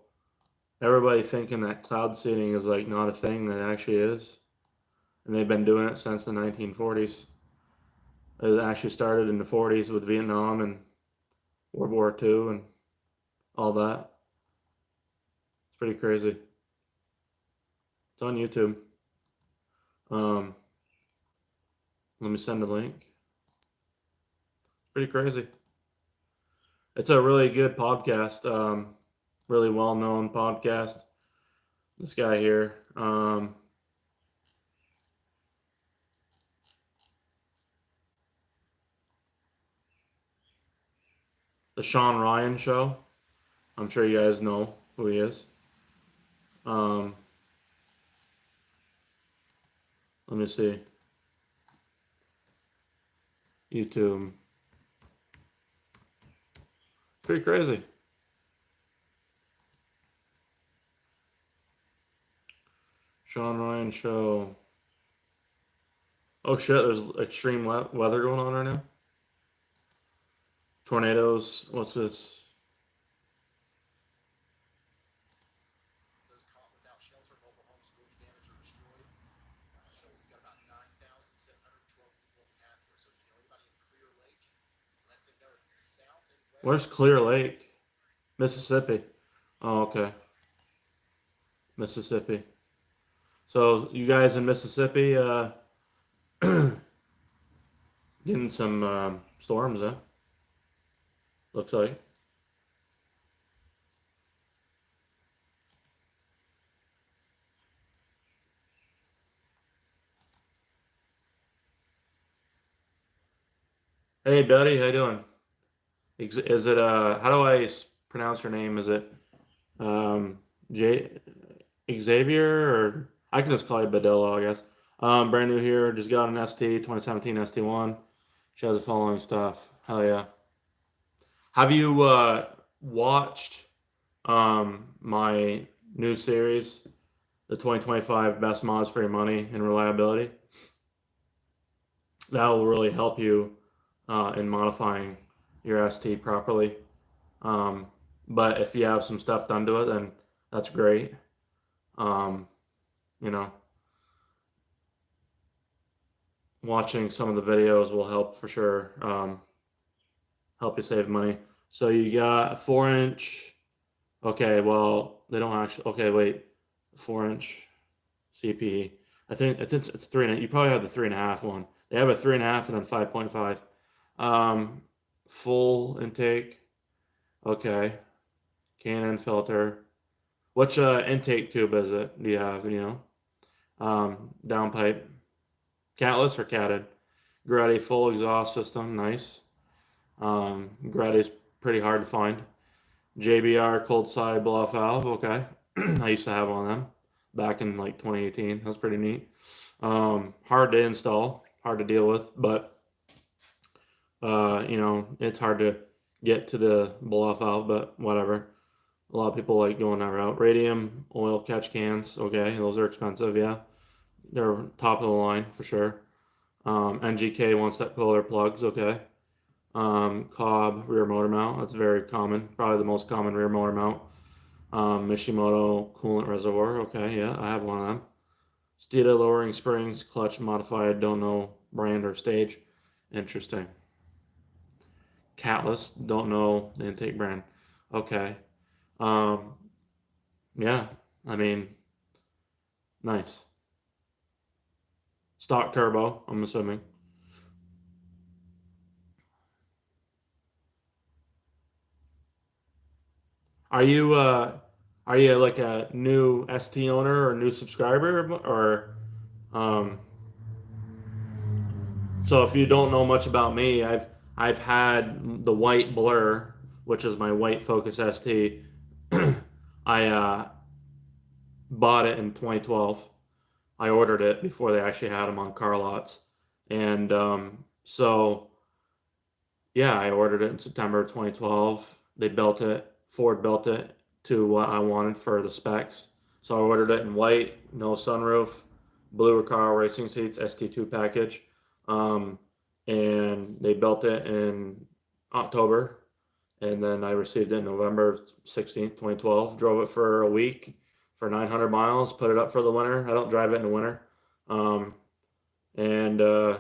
everybody thinking that cloud seeding is like not a thing that actually is, and they've been doing it since the 1940s. It actually started in the 40s with Vietnam and World War II and all that. It's pretty crazy. It's on YouTube. Let me send a link. Pretty crazy. It's a really good podcast. Really well-known podcast. This guy here. The Sean Ryan Show. I'm sure you guys know who he is. Let me see. YouTube. Pretty crazy. Sean Ryan Show. Oh shit, there's extreme weather going on right now. Tornadoes. What's this? Those caught without shelter, mobile homes will be damaged or destroyed. So we've got about 9,712 people in the path here. So if you know anybody in Clear Lake, let them know. It's south and west. Where's Clear Lake? Mississippi. Oh, okay. Mississippi. So you guys in Mississippi getting some storms, huh? Looks like. Hey, buddy, how you doing? Is it how do I pronounce your name? Is it J Xavier, or I can just call you Badillo, I guess. Brand new here, just got an ST 2017 ST1. She has the following stuff. Hell yeah. Have you watched my new series, the 2025 best mods for your money and reliability? That will really help you in modifying your ST properly. But if you have some stuff done to it, then that's great. You know, watching some of the videos will help for sure. Help you save money. So you got a 4-inch. Okay, well they don't actually. Okay, wait, 4-inch CPE. I think it's 3.5. You probably have the 3.5 one. They have a 3.5 and then 5.5. Full intake. Okay. Canon filter. Which intake tube is it? Do you have? Downpipe. Catless or catted? Gretty full exhaust system. Nice. Gretty's pretty hard to find. JBR cold side blow off valve. Okay. I used to have one of them back in like 2018. That's pretty neat. Hard to install, hard to deal with, but it's hard to get to the blow off valve, but whatever. A lot of people like going that route. Radium oil catch cans. Okay, those are expensive. Yeah, they're top of the line for sure. NGK one step cooler plugs. Okay. Cobb rear motor mount. That's very common. Probably the most common rear motor mount. Mishimoto coolant reservoir. Okay, yeah, I have one of them. Steeda lowering springs, clutch modified. Don't know brand or stage. Interesting. Catless. Don't know the intake brand. Okay. Um, yeah. I mean, nice. Stock turbo. I'm assuming. Are you like a new ST owner or new subscriber or um so if you don't know much about me, I've had the white Blur, which is my white Focus ST. I bought it in 2012. I ordered it before they actually had them on car lots. And so yeah, I ordered it in September 2012. They built it, Ford built it to what I wanted for the specs. So I ordered it in white, no sunroof, blue Recaro racing seats, ST2 package. Um, and they built it in October. And then I received it November 16th, 2012. Drove it for a week for 900 miles, put it up for the winter. I don't drive it in the winter. Um, and, but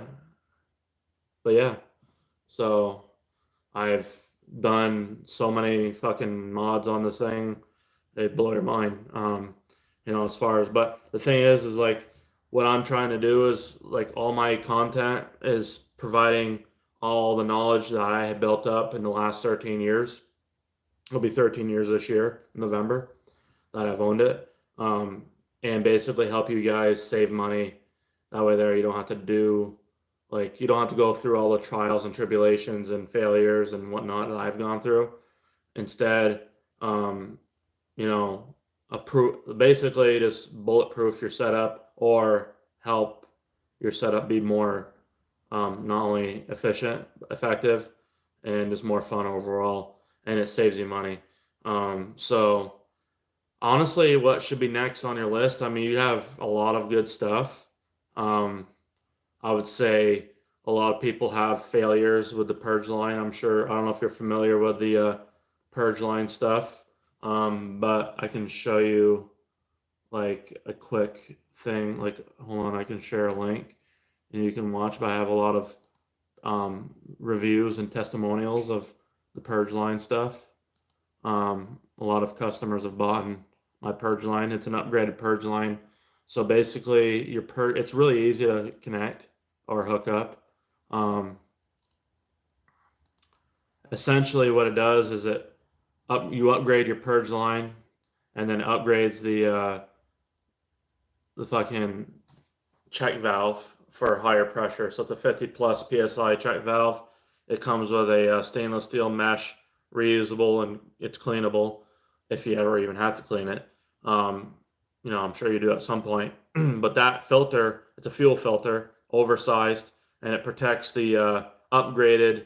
yeah, so I've done so many fucking mods on this thing, it blow your mind. As far as, but the thing is like what I'm trying to do is like all my content is providing all the knowledge that I have built up in the last 13 years. It'll be 13 years this year, November, that I've owned it. And basically help you guys save money. That way there you don't have to do like you don't have to go through all the trials and tribulations and failures and whatnot that I've gone through. Instead, um, basically just bulletproof your setup or help your setup be more not only efficient, effective, and just more fun overall, and it saves you money. So honestly, what should be next on your list? I mean, you have a lot of good stuff. Um, I would say a lot of people have failures with the Purge line. I'm sure, I don't know if you're familiar with the Purge line stuff, but I can show you like a quick thing. Like, hold on, I can share a link and you can watch. But I have a lot of reviews and testimonials of the Purge line stuff. A lot of customers have bought my Purge line. It's an upgraded Purge line. So basically, it's really easy to connect or hook up. Essentially, what it does is you upgrade your Purge line, and then upgrades the fucking check valve for higher pressure. So it's a 50 plus psi check valve. It comes with a stainless steel mesh, reusable, and it's cleanable if you ever even have to clean it. I'm sure you do at some point. But that filter, it's a fuel filter, oversized, and it protects the upgraded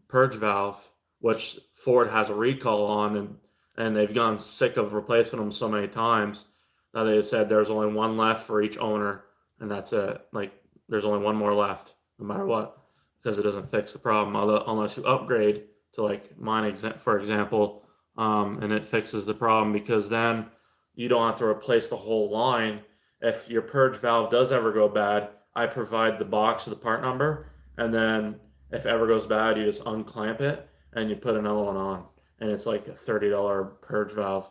purge valve, which Ford has a recall on, and they've gone sick of replacing them so many times that they said there's only one left for each owner, and that's it. Like there's only one more left, no matter what, because it doesn't fix the problem unless you upgrade to like mine, for example, and it fixes the problem because then you don't have to replace the whole line. If your purge valve does ever go bad, I provide the box with the part number, and then if it ever goes bad, you just unclamp it and you put another one on, and it's like a $30 purge valve.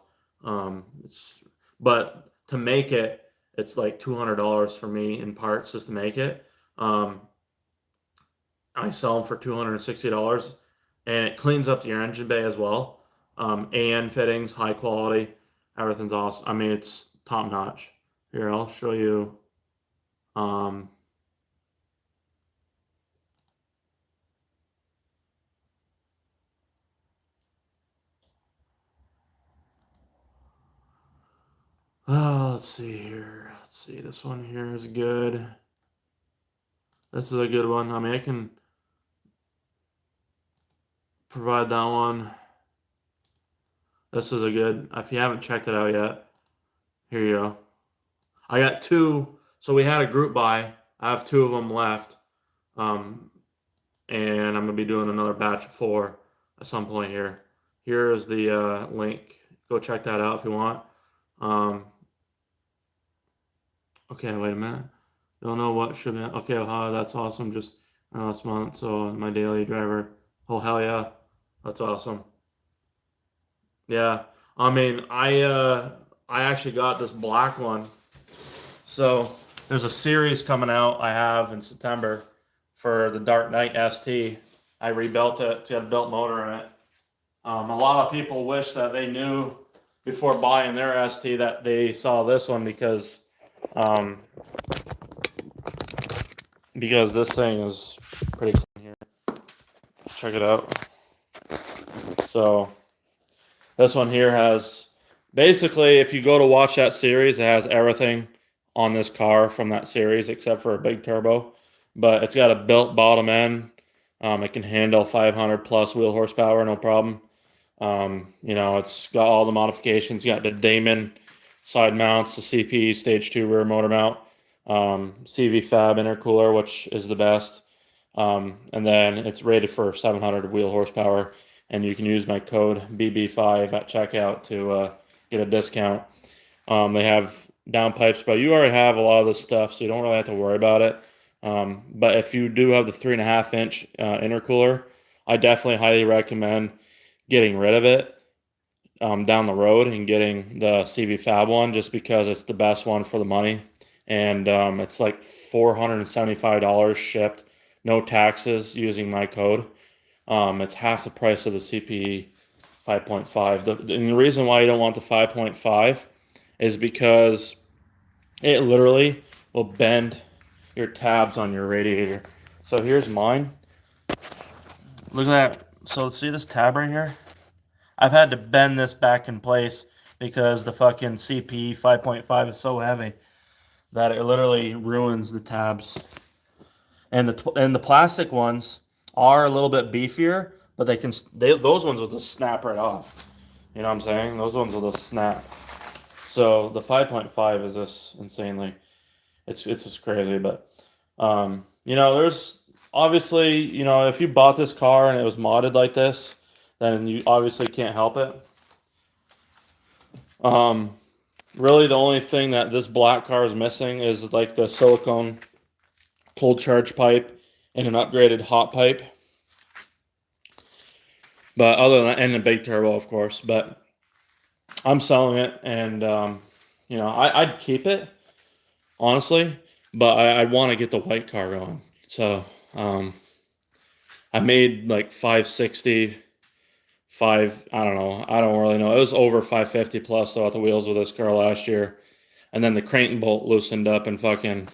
But to make it, it's like $200 for me in parts just to make it. I sell them for $260. and it cleans up your engine bay as well. AN fittings, high quality, everything's awesome. I mean, it's top notch. Here, I'll show you. Let's see here. Let's see. This one here is good. This is a good one. I mean, I can provide that one. This is a good. If you haven't checked it out yet, here you go. I got two. So we had a group buy. I have two of them left. And I'm gonna be doing another batch of 4 at some point here. Here is the link. Go check that out if you want. Okay, wait a minute. Don't know what should be. Okay, that's awesome. Just last month, so my daily driver. Oh hell yeah, that's awesome. Yeah, I mean, I actually got this black one. So there's a series coming out I have in September for the Dark Knight ST. I rebuilt it to have a built motor in it. A lot of people wish that they knew before buying their ST that they saw this one because this thing is pretty clean here. Check it out. So this one here has basically, if you go to watch that series, it has everything on this car from that series except for a big turbo. But it's got a built bottom end. It can handle 500 plus wheel horsepower, no problem. It's got all the modifications. You got the Damon side mounts, the CP stage 2 rear motor mount, CV Fab intercooler, which is the best. And then it's rated for 700 wheel horsepower. And you can use my code BB5 at checkout to get a discount. They have downpipes, but you already have a lot of this stuff, so you don't really have to worry about it. But if you do have the 3.5-inch intercooler, I definitely highly recommend getting rid of it down the road and getting the CV Fab one, just because it's the best one for the money. And it's like $475 shipped, no taxes, using my code. It's half the price of the CPE 5.5. And the reason why you don't want the 5.5 is because it literally will bend your tabs on your radiator. So here's mine. Look at that. So see this tab right here? I've had to bend this back in place because the fucking CPE 5.5 is so heavy that it literally ruins the tabs. And the plastic ones are a little bit beefier, but those ones will just snap right off. You know what I'm saying? Those ones will just snap. So the 5.5 is just insanely, it's just crazy. But there's obviously, if you bought this car and it was modded like this, then you obviously can't help it. Really the only thing that this black car is missing is like the silicone cold charge pipe and an upgraded hot pipe. But other than that, and a big turbo, of course. But I'm selling it, and I'd keep it, honestly, but I want to get the white car going. So I made like 560, I don't know, I don't really know. It was over 550 plus though at the wheels with this car last year. And then the crank bolt loosened up and fucking,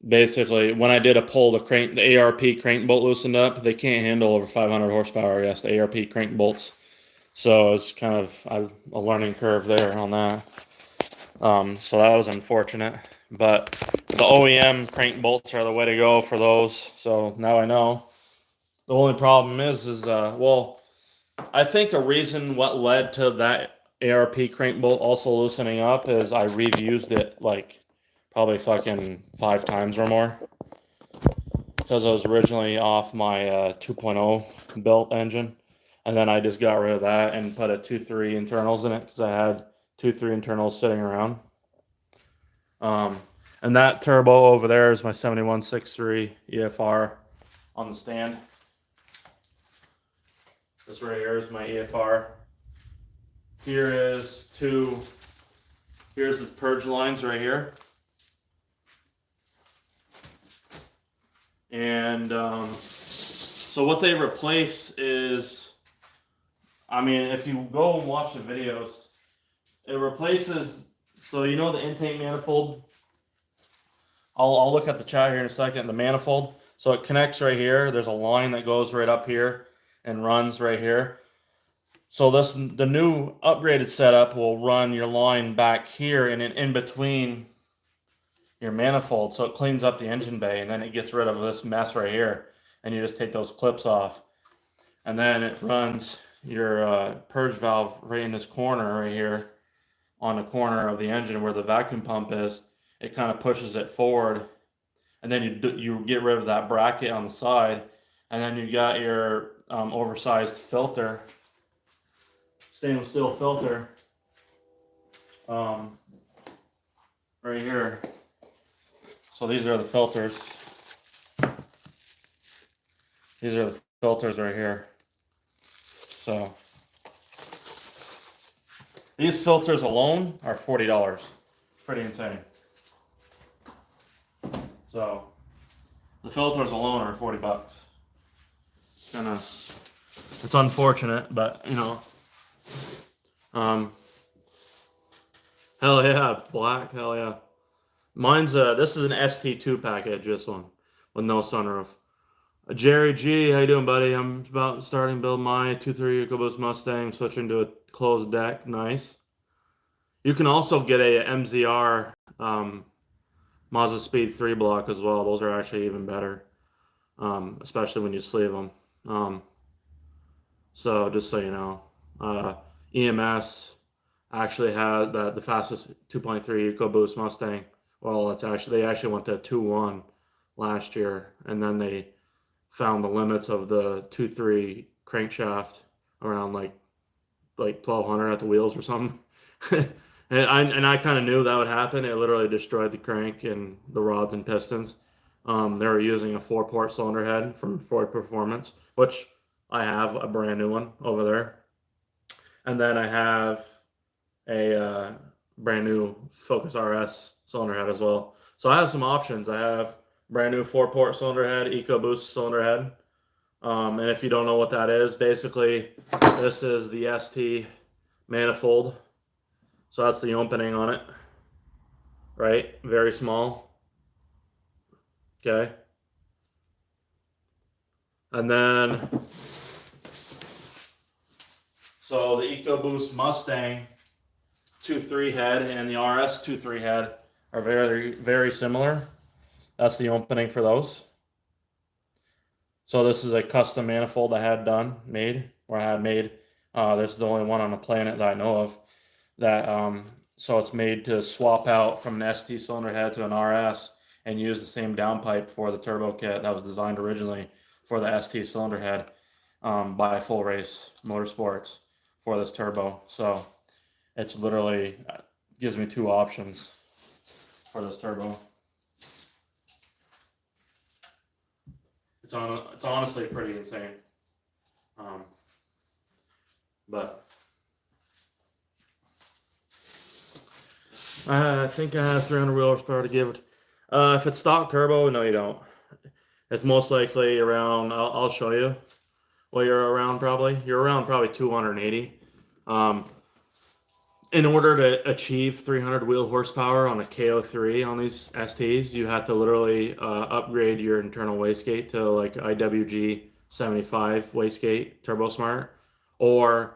basically when I did a pull, the ARP crank bolt loosened up. They can't handle over 500 horsepower, I guess, the ARP crank bolts. So it's kind of a learning curve there on that. So that was unfortunate. But the OEM crank bolts are the way to go for those. So now I know. The only problem is I think a reason what led to that ARP crank bolt also loosening up is I reused it like probably fucking 5 times or more. Because I was originally off my 2.0 built engine. And then I just got rid of that and put a 2.3 internals in it because I had 2.3 internals sitting around. And that turbo over there is my 7163 EFR on the stand. This right here is my EFR. Here's the purge lines right here. And So what they replace is, I mean, if you go and watch the videos, it replaces. So you know the intake manifold. I'll look at the chat here in a second. The manifold. So it connects right here. There's a line that goes right up here and runs right here. So the new upgraded setup will run your line back here and in between your manifold, so it cleans up the engine bay, and then it gets rid of this mess right here, and you just take those clips off, and then it runs your purge valve right in this corner right here on the corner of the engine where the vacuum pump is. It kind of pushes it forward, and then you get rid of that bracket on the side, and then you got your oversized filter, stainless steel filter, right here. So these are the filters. These are the filters right here. So these filters alone are $40. Pretty insane. So the filters alone are $40. It's unfortunate, but you know. Hell yeah, black, hell yeah. Mine's this is an ST2 package, this one, with no sunroof. Jerry G, how you doing, buddy? I'm about starting to build my 2.3 EcoBoost Mustang, switching to a closed deck. Nice. You can also get a MZR Mazda Speed 3 block as well. Those are actually even better, especially when you sleeve them. So just so you know, EMS actually has the fastest 2.3 EcoBoost Mustang. Well, they actually went to 2.1 last year, and then they found the limits of the 2.3 crankshaft around like 1,200 at the wheels or something. and I kind of knew that would happen. It literally destroyed the crank and the rods and pistons. They were using a 4-port cylinder head from Ford Performance, which I have a brand new one over there, and then I have a brand new Focus RS cylinder head as well. So I have some options. I have brand new 4-port cylinder head, EcoBoost cylinder head. And if you don't know what that is, basically this is the ST manifold. So that's the opening on it, right? Very small. Okay. And then, so the EcoBoost Mustang 2.3 head and the RS 2.3 head are very, very similar. That's the opening for those. So this is a custom manifold I had made. This is the only one on the planet that I know of that. So it's made to swap out from an ST cylinder head to an RS and use the same downpipe for the turbo kit that was designed originally for the ST cylinder head by Full Race Motorsports for this turbo. So it's literally gives me two options for this turbo. It's honestly pretty insane. But I think I have 300 wheel horsepower to give it. If it's stock turbo, no, you don't. It's most likely around. I'll show you. Well, you're around probably 280. In order to achieve 300 wheel horsepower on a KO3 on these STs, you have to literally upgrade your internal wastegate to like IWG 75 wastegate Turbo Smart, or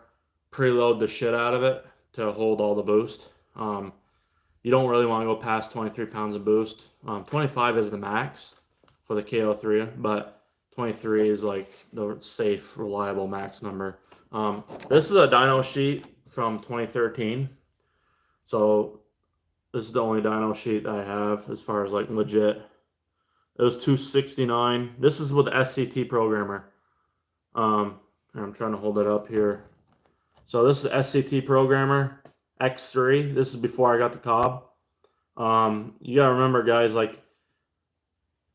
preload the shit out of it to hold all the boost. You don't really want to go past 23 pounds of boost. 25 is the max for the KO3, but 23 is like the safe, reliable max number. This is a dyno sheet from 2013. So this is the only dyno sheet I have as far as like legit. It was 269. This is with SCT programmer. I'm trying to hold it up here. So this is SCT programmer X3. This is before I got the Cobb. You gotta remember, guys, like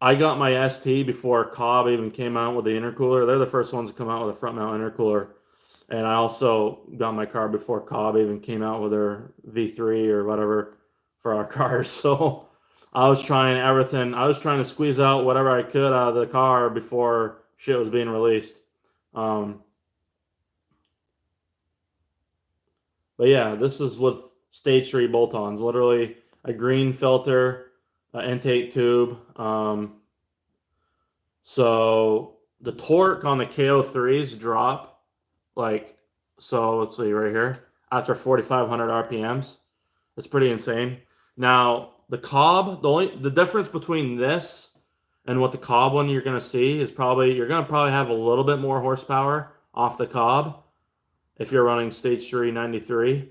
I got my ST before Cobb even came out with the intercooler. They're the first ones to come out with a front mount intercooler. And I also got my car before Cobb even came out with their V3 or whatever for our cars. So I was trying everything. I was trying to squeeze out whatever I could out of the car before shit was being released. But yeah, this is with stage 3 bolt-ons. Literally a green filter, an intake tube. So the torque on the KO3s drop like, so let's see right here, after 4,500 RPMs. It's pretty insane. Now the Cobb, the difference between this and what the Cobb one you're gonna see is you're gonna probably have a little bit more horsepower off the Cobb if you're running stage 3 93,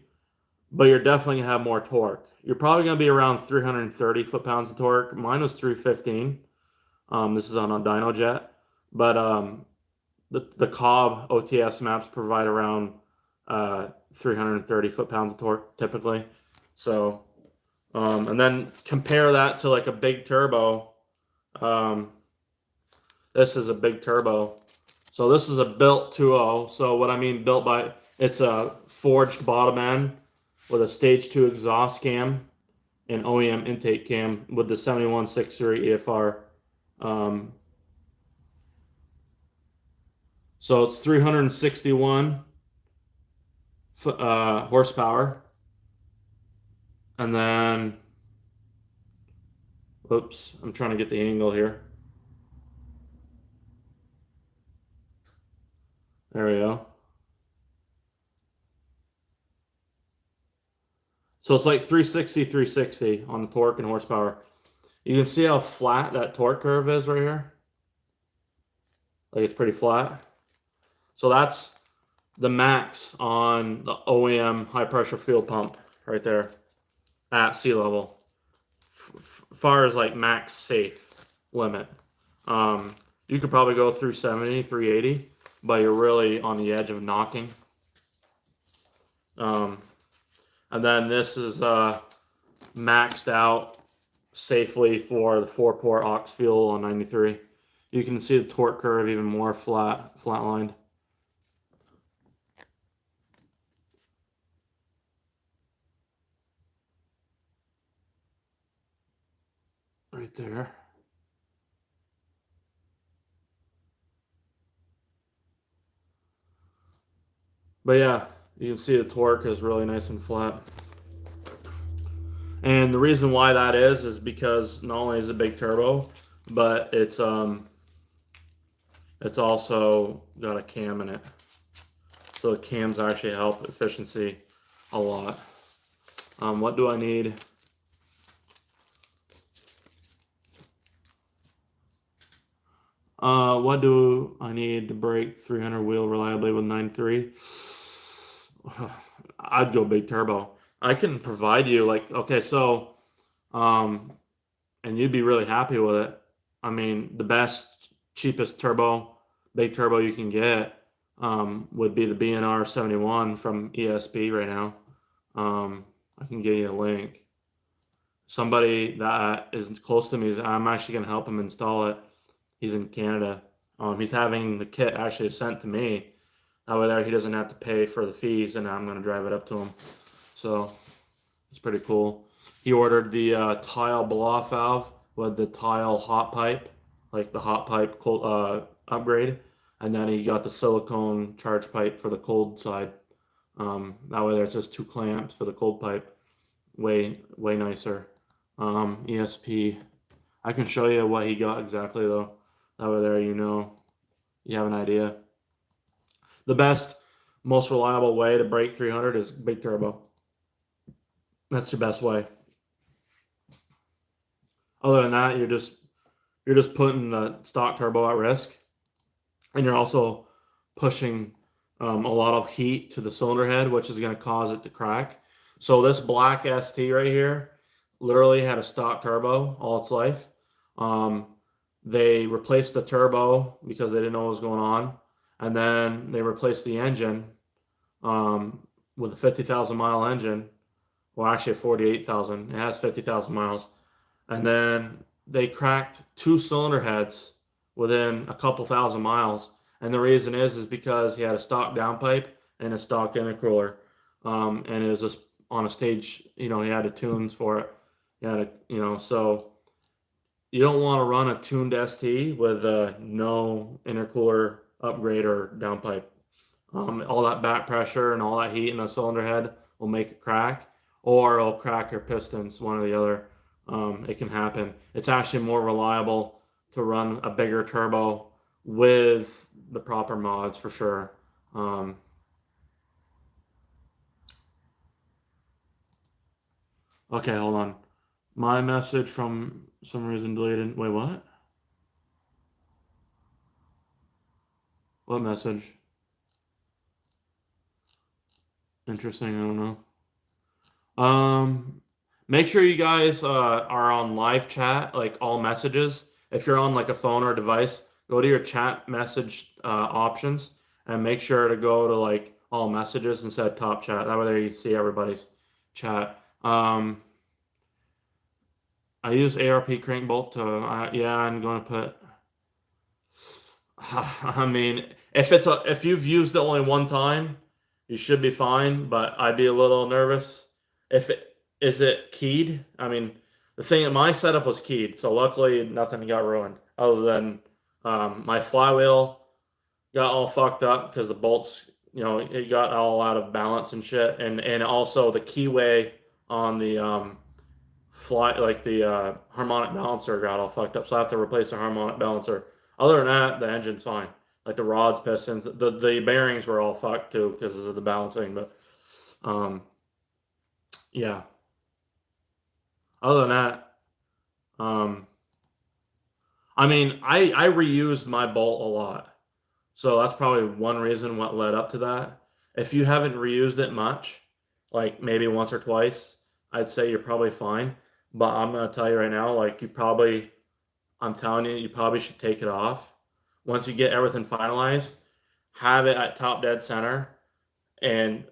but you're definitely gonna have more torque. You're probably gonna be around 330 foot-pounds of torque. Mine was 315. This is on a dyno jet, but the Cobb OTS maps provide around 330 foot-pounds of torque typically. So, and then compare that to like a big turbo. This is a big turbo. So this is a built 2.0. So what I mean built by, it's a forged bottom end with a stage 2 exhaust cam and OEM intake cam with the 7163 EFR. So it's 361 horsepower. And then, oops, I'm trying to get the angle here. There we go. So it's like 360, 360 on the torque and horsepower. You can see how flat that torque curve is right here. Like it's pretty flat. So that's the max on the OEM high pressure fuel pump right there at sea level. Far as like max safe limit. You could probably go through 70, 380, but you're really on the edge of knocking. And then this is maxed out safely for the 4-port aux fuel on 93. You can see the torque curve even more flatlined. Right there. But yeah, you can see the torque is really nice and flat. And the reason why that is because not only is it a big turbo, but it's also got a cam in it. So the cams actually help efficiency a lot. What do I need? What do I need to brake 300 wheel reliably with 9.3? I'd go big turbo. I can provide you like, okay, so, and you'd be really happy with it. I mean, the best, cheapest turbo, big turbo you can get would be the BNR 71 from ESP right now. I can give you a link. Somebody that is close to me, I'm actually going to help him install it. He's in Canada. He's having the kit actually sent to me. That way there he doesn't have to pay for the fees, and I'm going to drive it up to him. So it's pretty cool. He ordered the tile blow-off valve with the tile hot pipe, like the hot pipe cold, upgrade. And then he got the silicone charge pipe for the cold side. That way there's just 2 clamps for the cold pipe. Way nicer. ESP. I can show you what he got exactly though. That way there you have an idea. The best, most reliable way to brake 300 is big turbo. That's your best way. Other than that, you're just putting the stock turbo at risk, and you're also pushing a lot of heat to the cylinder head, which is going to cause it to crack. So this black ST right here literally had a stock turbo all its life. They replaced the turbo because they didn't know what was going on, and then they replaced the engine with a 50,000 mile engine. Well, actually 48,000. It has 50,000 miles. And then they cracked 2 cylinder heads within a couple thousand miles. And the reason is because he had a stock downpipe and a stock intercooler. And it was just on a stage, he had a tunes for it. He had so you don't want to run a tuned ST with no intercooler upgrade or downpipe. All that back pressure and all that heat in the cylinder head will make it crack, or it'll crack your pistons, one or the other. It can happen. It's actually more reliable to run a bigger turbo with the proper mods for sure. Okay, hold on. My message from some reason deleted. Wait, what? What message? Interesting, I don't know. Make sure you guys are on live chat, like all messages. If you're on like a phone or a device, go to your chat message options and make sure to go to like all messages instead of top chat. That way you see everybody's chat. I use ARP crank bolt to, yeah, I'm going to put, I mean, if you've used it only one time, you should be fine, but I'd be a little nervous. Is it keyed? I mean, the thing, my setup was keyed, so luckily nothing got ruined other than my flywheel got all fucked up because the bolts, it got all out of balance and shit, and also the keyway on the harmonic balancer got all fucked up, so I have to replace the harmonic balancer. Other than that, the engine's fine. Like the rods, pistons, the bearings were all fucked too because of the balancing, but yeah. Other than that, I mean, I reused my bolt a lot, so that's probably one reason what led up to that. If you haven't reused it much, like maybe once or twice, I'd say you're probably fine. But I'm gonna tell you right now, like I'm telling you, you probably should take it off. Once you get everything finalized, have it at top dead center and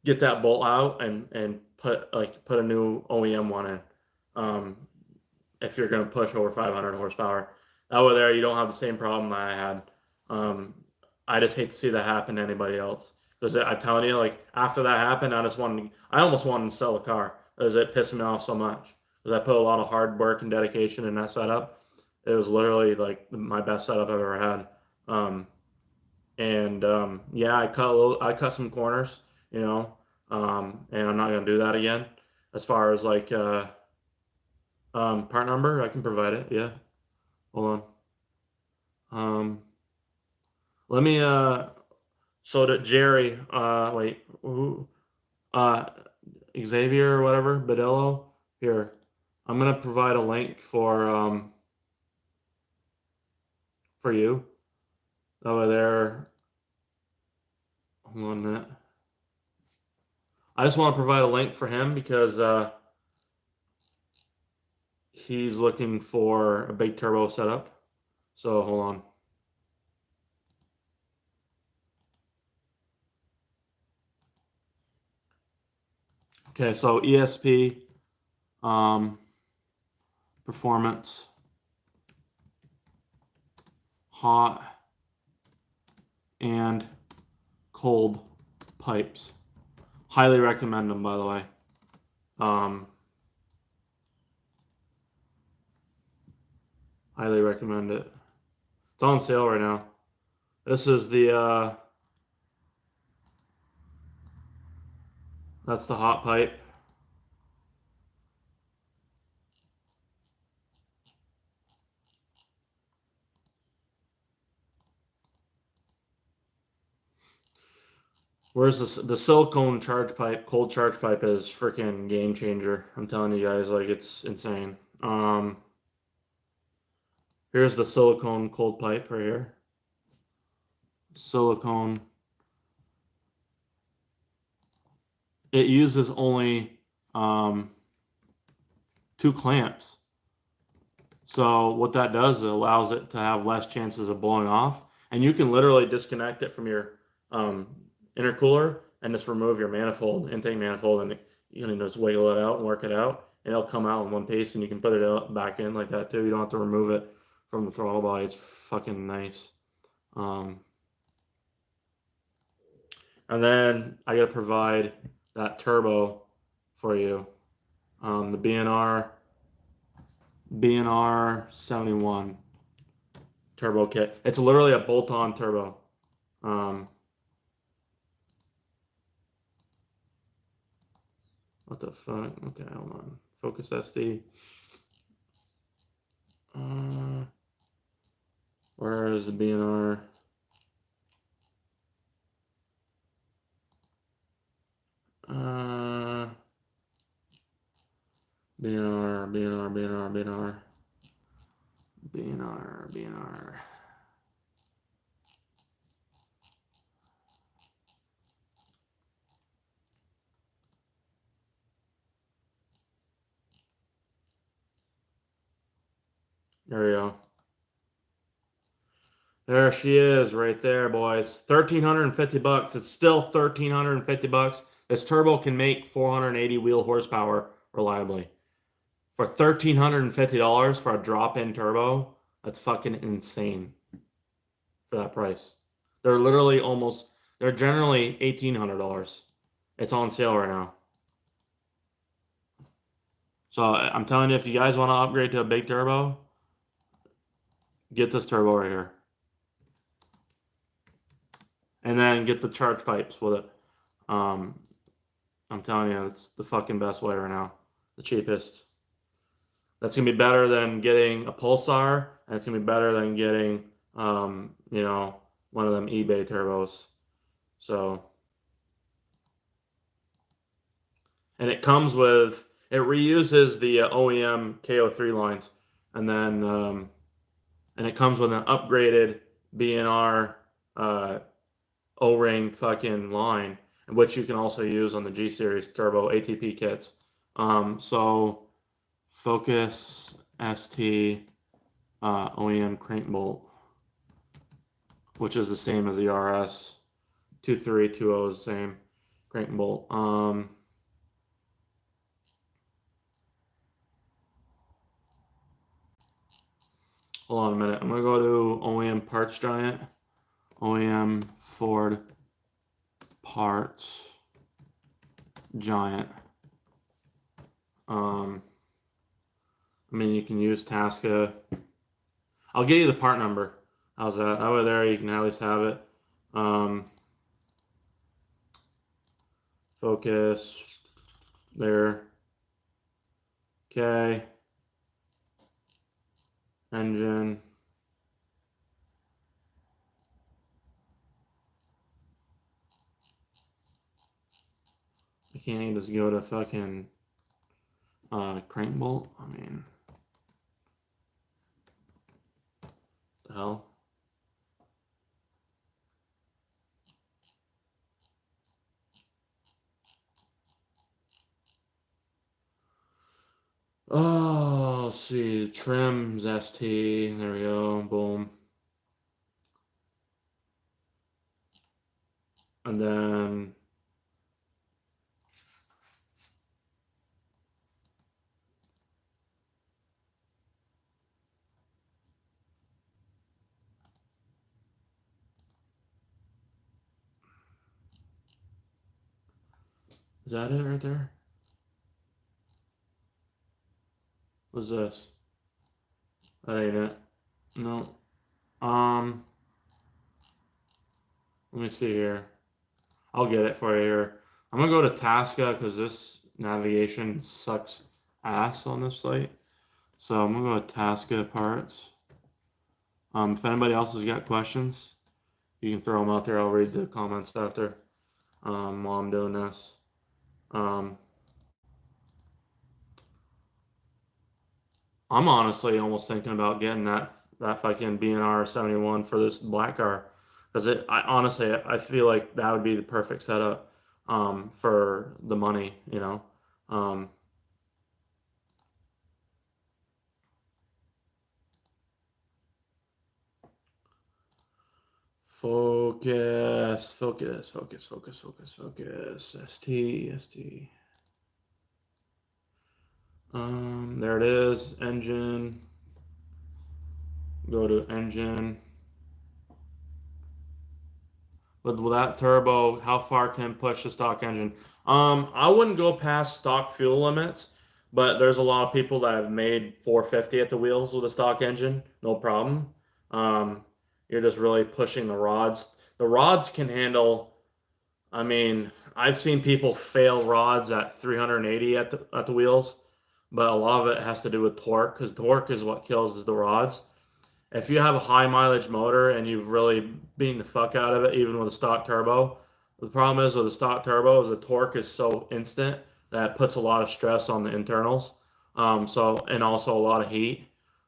get that bolt out and put a new OEM one in. If you're going to push over 500 horsepower, that way there you don't have the same problem that I had. I just hate to see that happen to anybody else because I'm telling you, like after that happened, I almost wanted to sell the car because it pissed me off so much because I put a lot of hard work and dedication in that setup. It was literally like my best setup I've ever had. Yeah, I cut some corners, and I'm not gonna do that again. As far as like part number, I can provide it. Yeah, hold on. Let me so that Jerry, wait, who, uh, Xavier or whatever, Badello. Here, I'm gonna provide a link for you. Over there. Hold on a minute. I just want to provide a link for him because he's looking for a big turbo setup. So hold on. Okay, so ESP, performance, hot, and cold pipes. Highly recommend them, by the way. Highly recommend it. It's on sale right now. This is the that's the hot pipe. Where's the silicone charge pipe, cold charge pipe is freaking game changer. I'm telling you guys, like it's insane. Here's the silicone cold pipe right here. Silicone. It uses only 2 clamps. So what that does is it allows it to have less chances of blowing off. And you can literally disconnect it from your intercooler and just remove your manifold, intake manifold, and you can just wiggle it out and work it out. And it'll come out in one piece and you can put it out back in like that too. You don't have to remove it from the throttle body. It's fucking nice. And then I got to provide that turbo for you. The BNR B&R 71 turbo kit. It's literally a bolt-on turbo. What the fuck? Okay, hold on. Focus SD. Where is the B&R? B&R. There we go. There she is right there, boys. $1,350. It's still $1,350. This turbo can make 480 wheel horsepower reliably. For $1,350 for a drop-in turbo, that's fucking insane for that price. They're generally $1,800. It's on sale right now. So I'm telling you, if you guys want to upgrade to a big turbo, get this turbo right here. And then get the charge pipes with it. I'm telling you, it's the fucking best way right now. The cheapest. That's gonna be better than getting a Pulsar, and it's gonna be better than getting, you know, one of them eBay turbos. So, and it comes with, it reuses the OEM KO3 lines, and then, and it comes with an upgraded B&R O-ring fucking line, which you can also use on the G Series turbo ATP kits. So Focus ST OEM crank bolt, which is the same as the RS 2320 is the same crank bolt. Hold on a minute. I'm gonna go to OEM Parts Giant, OEM Ford Parts Giant. I mean, you can use Tasca. I'll give you the part number. How's that? Over there, you can at least have it. Focus. There. Okay. Engine. I can't even just go to fucking crank bolt. I mean, the hell. Oh, let's see. Trims ST. There we go. Boom. And then is that it right there? What's this? That ain't it. No. Let me see here. I'll get it for you here. I'm gonna go to Tasca because this navigation sucks ass on this site. So I'm gonna go to Tasca parts. If anybody else has got questions, you can throw them out there. I'll read the comments after while I'm doing this. I'm honestly almost thinking about getting that fucking B&R 71 for this black car because I feel like that would be the perfect setup for the money, you know. Focus. ST. There it is. Engine. Go to engine. With that turbo, how far can it push the stock engine? I wouldn't go past stock fuel limits. but there's a lot of people that have made 450 at the wheels with a stock engine, no problem. Um, you're just really pushing the rods. The rods can handle. I mean, I've seen people fail rods at 380 at the wheels, but a lot of it has to do with torque because torque is what kills the rods. If you have a high mileage motor and you've really beaten the fuck out of it, even with a stock turbo, the problem is with a stock turbo is the torque is so instant that it puts a lot of stress on the internals. And also a lot of heat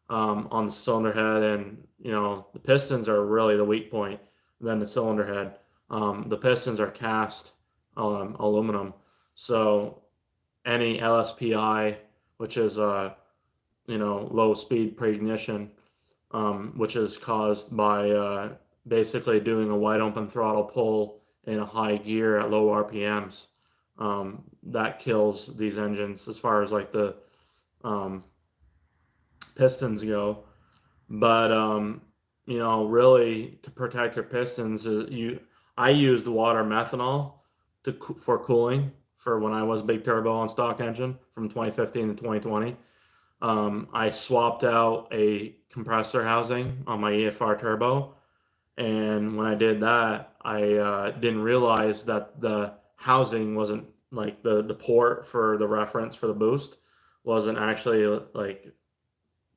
on the cylinder head, and the pistons are really the weak point than the cylinder head. The pistons are cast aluminum, so any LSPI, which is low speed preignition, which is caused by basically doing a wide open throttle pull in a high gear at low RPMs. That kills these engines as far as like the um, pistons go. But really to protect your pistons, I used water methanol for cooling for when I was big turbo on stock engine from 2015 to 2020. I swapped out a compressor housing on my EFR turbo, and when I did that, I didn't realize that the housing wasn't like the port for the reference for the boost wasn't actually like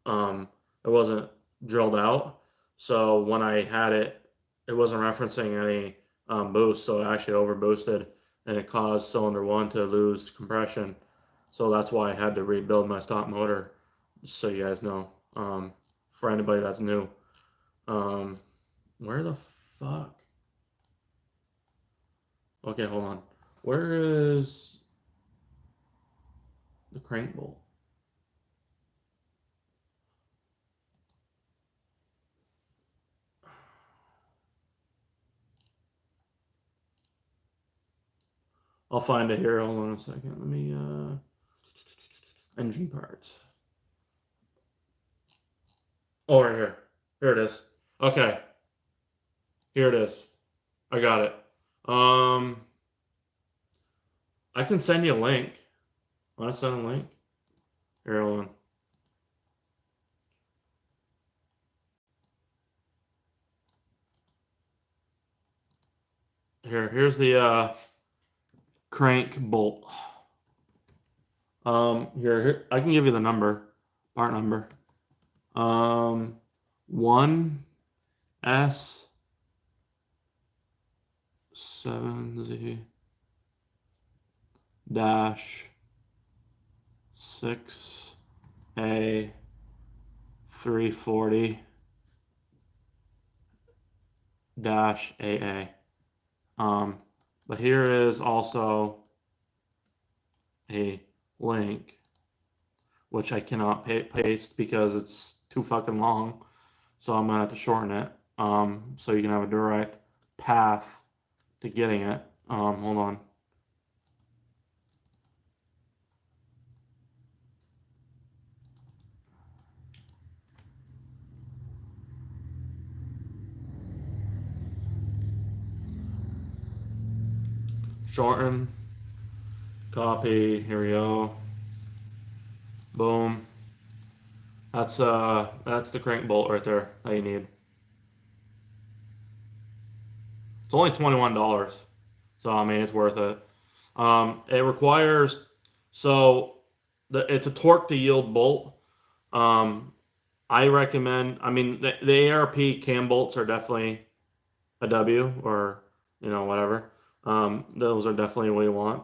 it wasn't drilled out. So when I had it, it wasn't referencing any boost, so it actually over boosted, and it caused cylinder one to lose compression. So that's why I had to rebuild my stock motor, just so you guys know. For anybody that's new. Where the fuck? Okay, hold on. Where is the crank bolt? I'll find it here. Hold on a second. Let me engine parts. Oh, right here. Here it is. Okay. Here it is. I got it. I can send you a link. Want to send a link? Here, hold on. Here's the crank bolt. Here, I can give you the number, part number. 1S7Z dash 6A 340 dash AA. But here is also a link, which I cannot paste because it's too fucking long. So I'm gonna have to shorten it. So you can have a direct path to getting it. Hold on. Shorten, copy, here we go. Boom. That's the crank bolt right there that you need. It's only $21. So I mean it's worth it. It requires it's a torque to yield bolt. I recommend, I mean the ARP cam bolts are definitely a W, or whatever. Those are definitely what you want.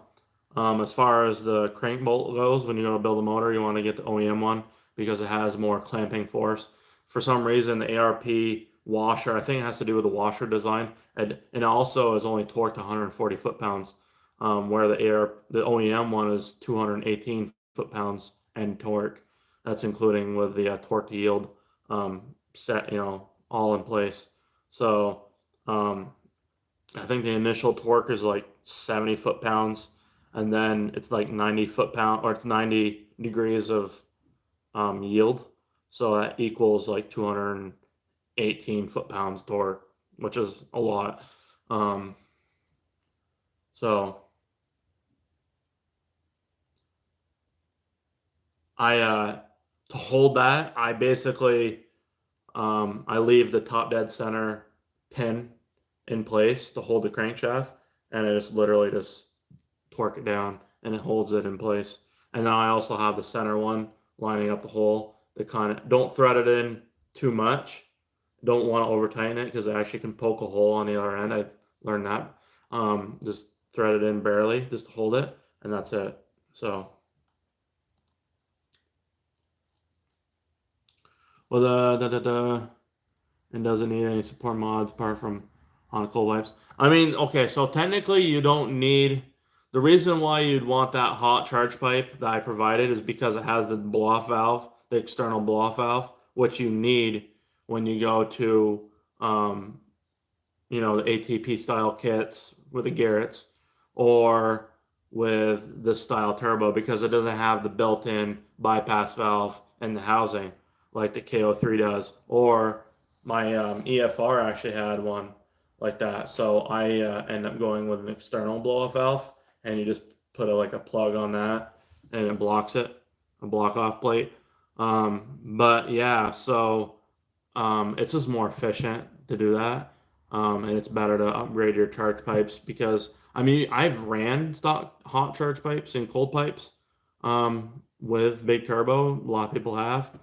As far as the crank bolt goes, when you go to build a motor, you want to get the OEM one because it has more clamping force. For some reason, the ARP washer, I think it has to do with the washer design, and it also is only torqued to 140 foot-pounds, where the OEM one is 218 foot-pounds and torque. That's including with the torque to yield set, all in place. So I think the initial torque is like 70 foot-pounds, and then it's like 90 foot-pound, or it's 90 degrees of yield. So that equals like 218 foot-pounds torque, which is a lot. So to hold that, I basically I leave the top dead center pin in place to hold the crankshaft, and I just literally just torque it down, and it holds it in place. And then I also have the center one lining up the hole. That kind of don't thread it in too much. Don't want to over tighten it because it actually can poke a hole on the other end. I've learned that. Just thread it in barely just to hold it, and that's it. So, well, and doesn't need any support mods apart from on cold wipes. I mean, okay, so technically you don't need. The reason why you'd want that hot charge pipe that I provided is because it has the blow-off valve, the external blow-off valve, which you need when you go to, the ATP style kits with the Garrett's or with this style turbo because it doesn't have the built-in bypass valve in the housing like the KO3 does. Or my EFR actually had one like that. So I end up going with an external blow-off valve, and you just put like a plug on that, and it blocks it, a block-off plate. But yeah, so it's just more efficient to do that, and it's better to upgrade your charge pipes because I mean I've ran stock hot charge pipes and cold pipes with big turbo. A lot of people have.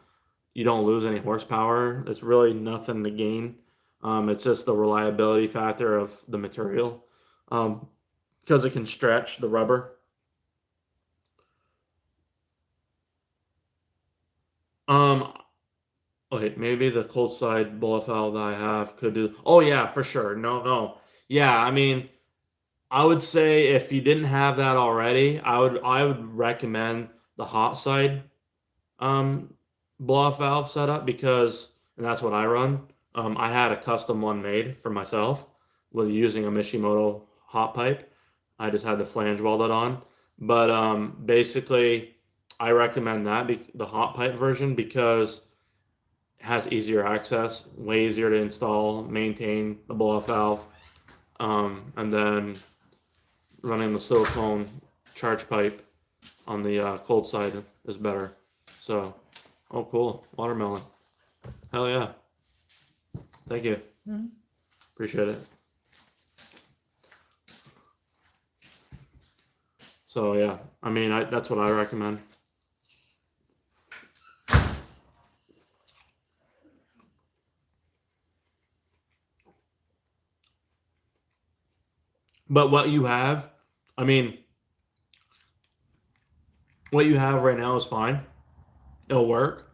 You don't lose any horsepower. It's really nothing to gain. It's just the reliability factor of the material because it can stretch the rubber. Um, okay, maybe the cold side bullet valve that I have could do. Oh yeah, for sure. No. Yeah, I mean, I would say if you didn't have that already, I would recommend the hot side um, blow off valve setup because, and that's what I run. I had a custom one made for myself with using a Mishimoto hot pipe. I just had the flange welded on, but basically, I recommend that the hot pipe version because it has easier access, way easier to install, maintain the blow off valve, and then running the silicone charge pipe on the cold side is better. So, oh, cool. Watermelon. Hell yeah. Thank you. Mhm. Appreciate it. So, yeah. I mean, that's what I recommend. But what you have, I mean, what you have right now is fine. It'll work.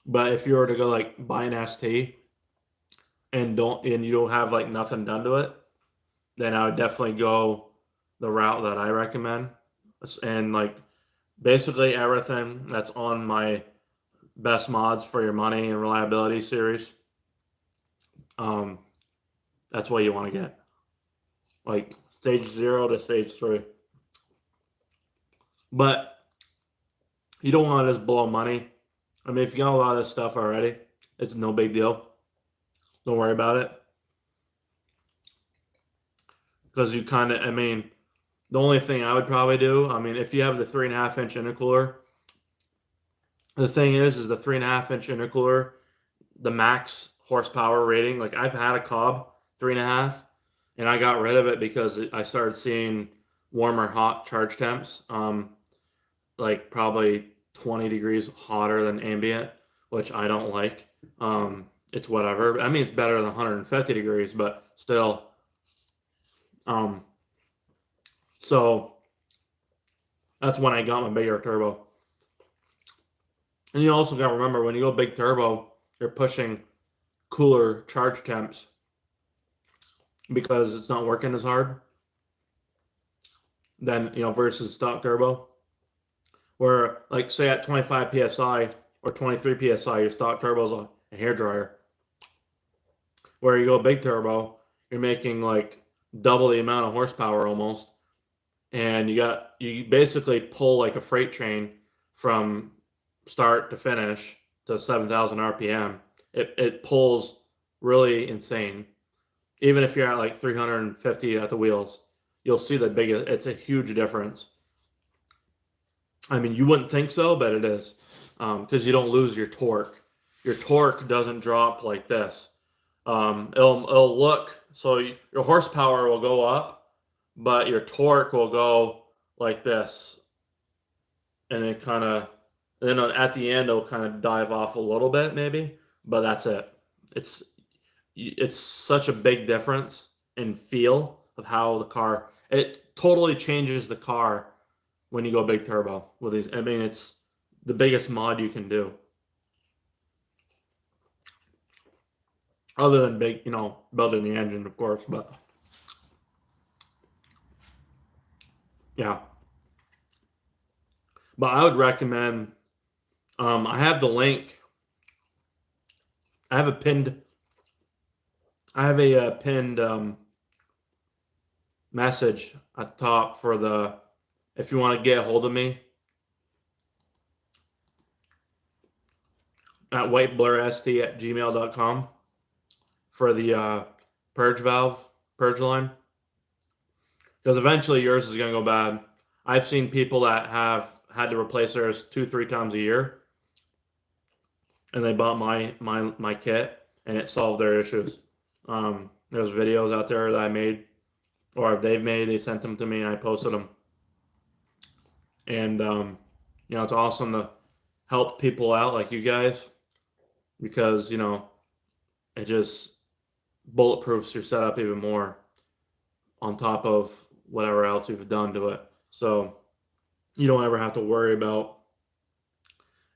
But if you were to go like buy an ST and you don't have like nothing done to it, then I would definitely go the route that I recommend. And like basically everything that's on my best mods for your money and reliability series. That's what you want to get. Like stage 0 to stage 3. But you don't want to just blow money. I mean, if you got a lot of this stuff already, it's no big deal. Don't worry about it. Because you kind of, I mean, the only thing I would probably do, I mean, if you have the 3.5-inch intercooler, the thing is the 3.5-inch intercooler, the max horsepower rating, like I've had a Cobb 3.5, and I got rid of it because I started seeing warmer hot charge temps, like probably 20 degrees hotter than ambient, which I don't like. It's whatever. I mean, it's better than 150 degrees, but still. So that's when I got my bigger turbo. And you also got to remember when you go big turbo, you're pushing cooler charge temps because it's not working as hard than versus stock turbo. Where like say at 25 psi or 23 psi, your stock turbo is a hair dryer. Where you go big turbo, you're making like double the amount of horsepower almost, and you basically pull like a freight train from start to finish to 7,000 RPM. It pulls really insane. Even if you're at like 350 at the wheels, you'll see the biggest. It's a huge difference. I mean, you wouldn't think so, but it is, because you don't lose your torque. Your torque doesn't drop like this. It'll look so your horsepower will go up, but your torque will go like this, and it kind of then at the end it'll kind of dive off a little bit maybe, but that's it. It's it's such a big difference in feel of how the car. It totally changes the car when you go big turbo with these. I mean, it's the biggest mod you can do. Other than big, building the engine, of course, but yeah. But I would recommend. I have the link. I have a pinned. I have a pinned message at the top for the. If you want to get a hold of me at whiteblurst@gmail.com for the purge line, because eventually yours is going to go bad. I've seen people that have had to replace theirs 2-3 times a year, and they bought my kit, and it solved their issues. There's videos out there that I made, or they've made. They sent them to me, and I posted them. And it's awesome to help people out like you guys, because it just bulletproofs your setup even more on top of whatever else you've done to it. So you don't ever have to worry about,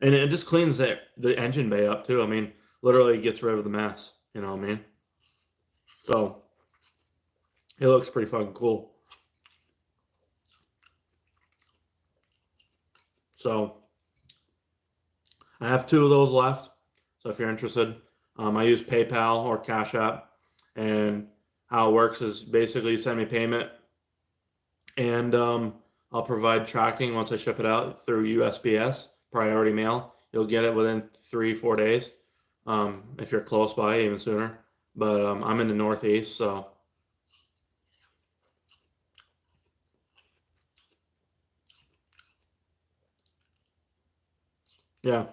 and it just cleans the engine bay up too. I mean, literally gets rid of the mess. You know what I mean? So it looks pretty fucking cool. So I have 2 of those left. So if you're interested, I use PayPal or Cash App, and how it works is basically you send me payment, and I'll provide tracking once I ship it out through USPS priority mail. You'll get it within 3-4 days. If you're close by, even sooner. But I'm in the Northeast, so yeah.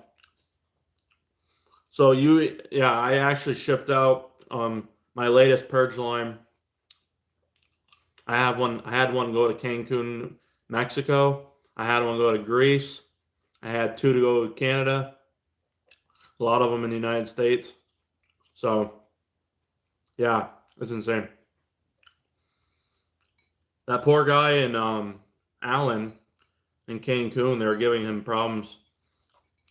So I actually shipped out my latest Purge line. I had one go to Cancun, Mexico. I had one go to Greece. I had 2 to go to Canada. A lot of them in the United States. So yeah, it's insane. That poor guy in Allen in Cancun, they were giving him problems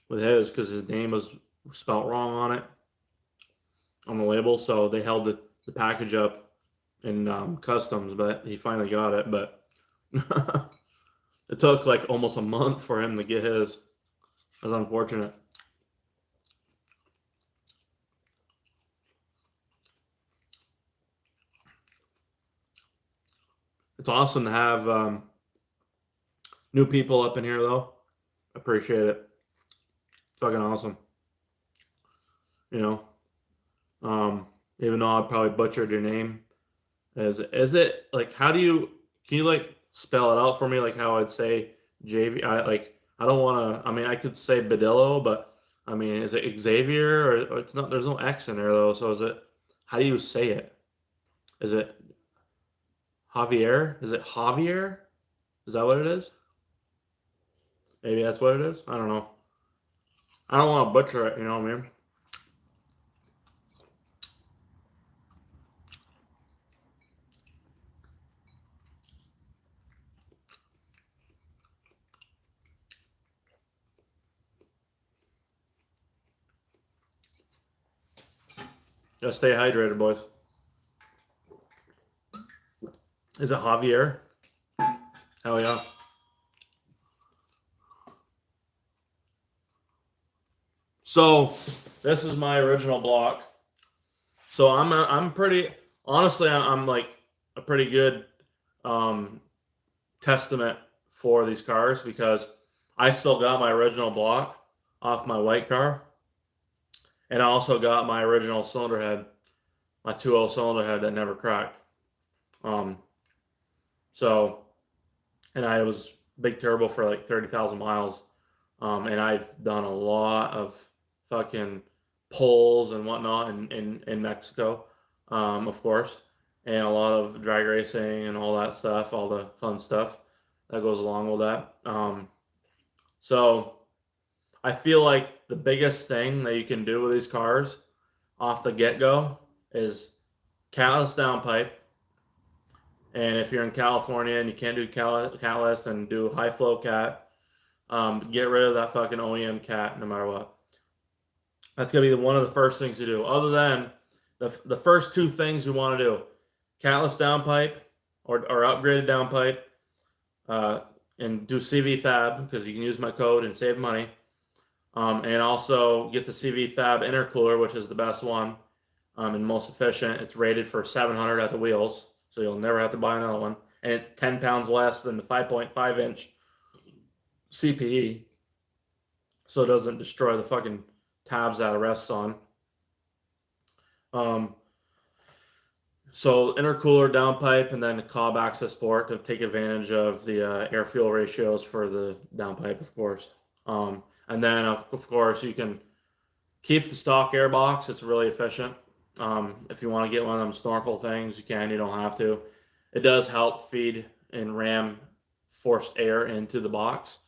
with his because his name was spelt wrong on it, on the label. So they held the package up in customs, but he finally got it. But it took like almost a month for him to get his. That's unfortunate. It's awesome to have new people up in here, though. Appreciate it. It's fucking awesome. Even though I probably butchered your name. Is it like, can you like spell it out for me, like how I'd say JV? I don't want to. I mean, I could say Badillo, but I mean, is it Xavier, or it's not? There's no X in there though. So is it? How do you say it? Is it Javier? Is it Javier? Is that what it is? Maybe that's what it is. I don't know. I don't want to butcher it. You know what I mean? Gotta stay hydrated, boys. Is it Javier? Hell yeah. So this is my original block. So I'm pretty, honestly, I'm like a pretty good testament for these cars, because I still got my original block off my white car, and I also got my original cylinder head, my 2.0 cylinder head that never cracked. So, and I was big turbo for like 30,000 miles. And I've done a lot of fucking pulls and whatnot in Mexico, of course, and a lot of drag racing and all that stuff, all the fun stuff that goes along with that. So I feel like the biggest thing that you can do with these cars off the get go is catless downpipe. And if you're in California and you can't do catless and do high flow cat, get rid of that fucking OEM cat no matter what. That's gonna be one of the first things you do. Other than the first two things you want to do: catless downpipe or upgraded downpipe, and do CV fab because you can use my code and save money. And also get the CV fab intercooler, which is the best one and most efficient. It's rated for 700 at the wheels, so you'll never have to buy another one. And it's 10 pounds less than the 5.5 inch CPE, so it doesn't destroy the fucking tabs that it rests on. So intercooler downpipe and then the cob access port to take advantage of the air fuel ratios for the downpipe, of course. And then of course you can keep the stock air box. It's really efficient. If you want to get one of them snorkel things, you can. You don't have to. It does help feed and ram forced air into the box.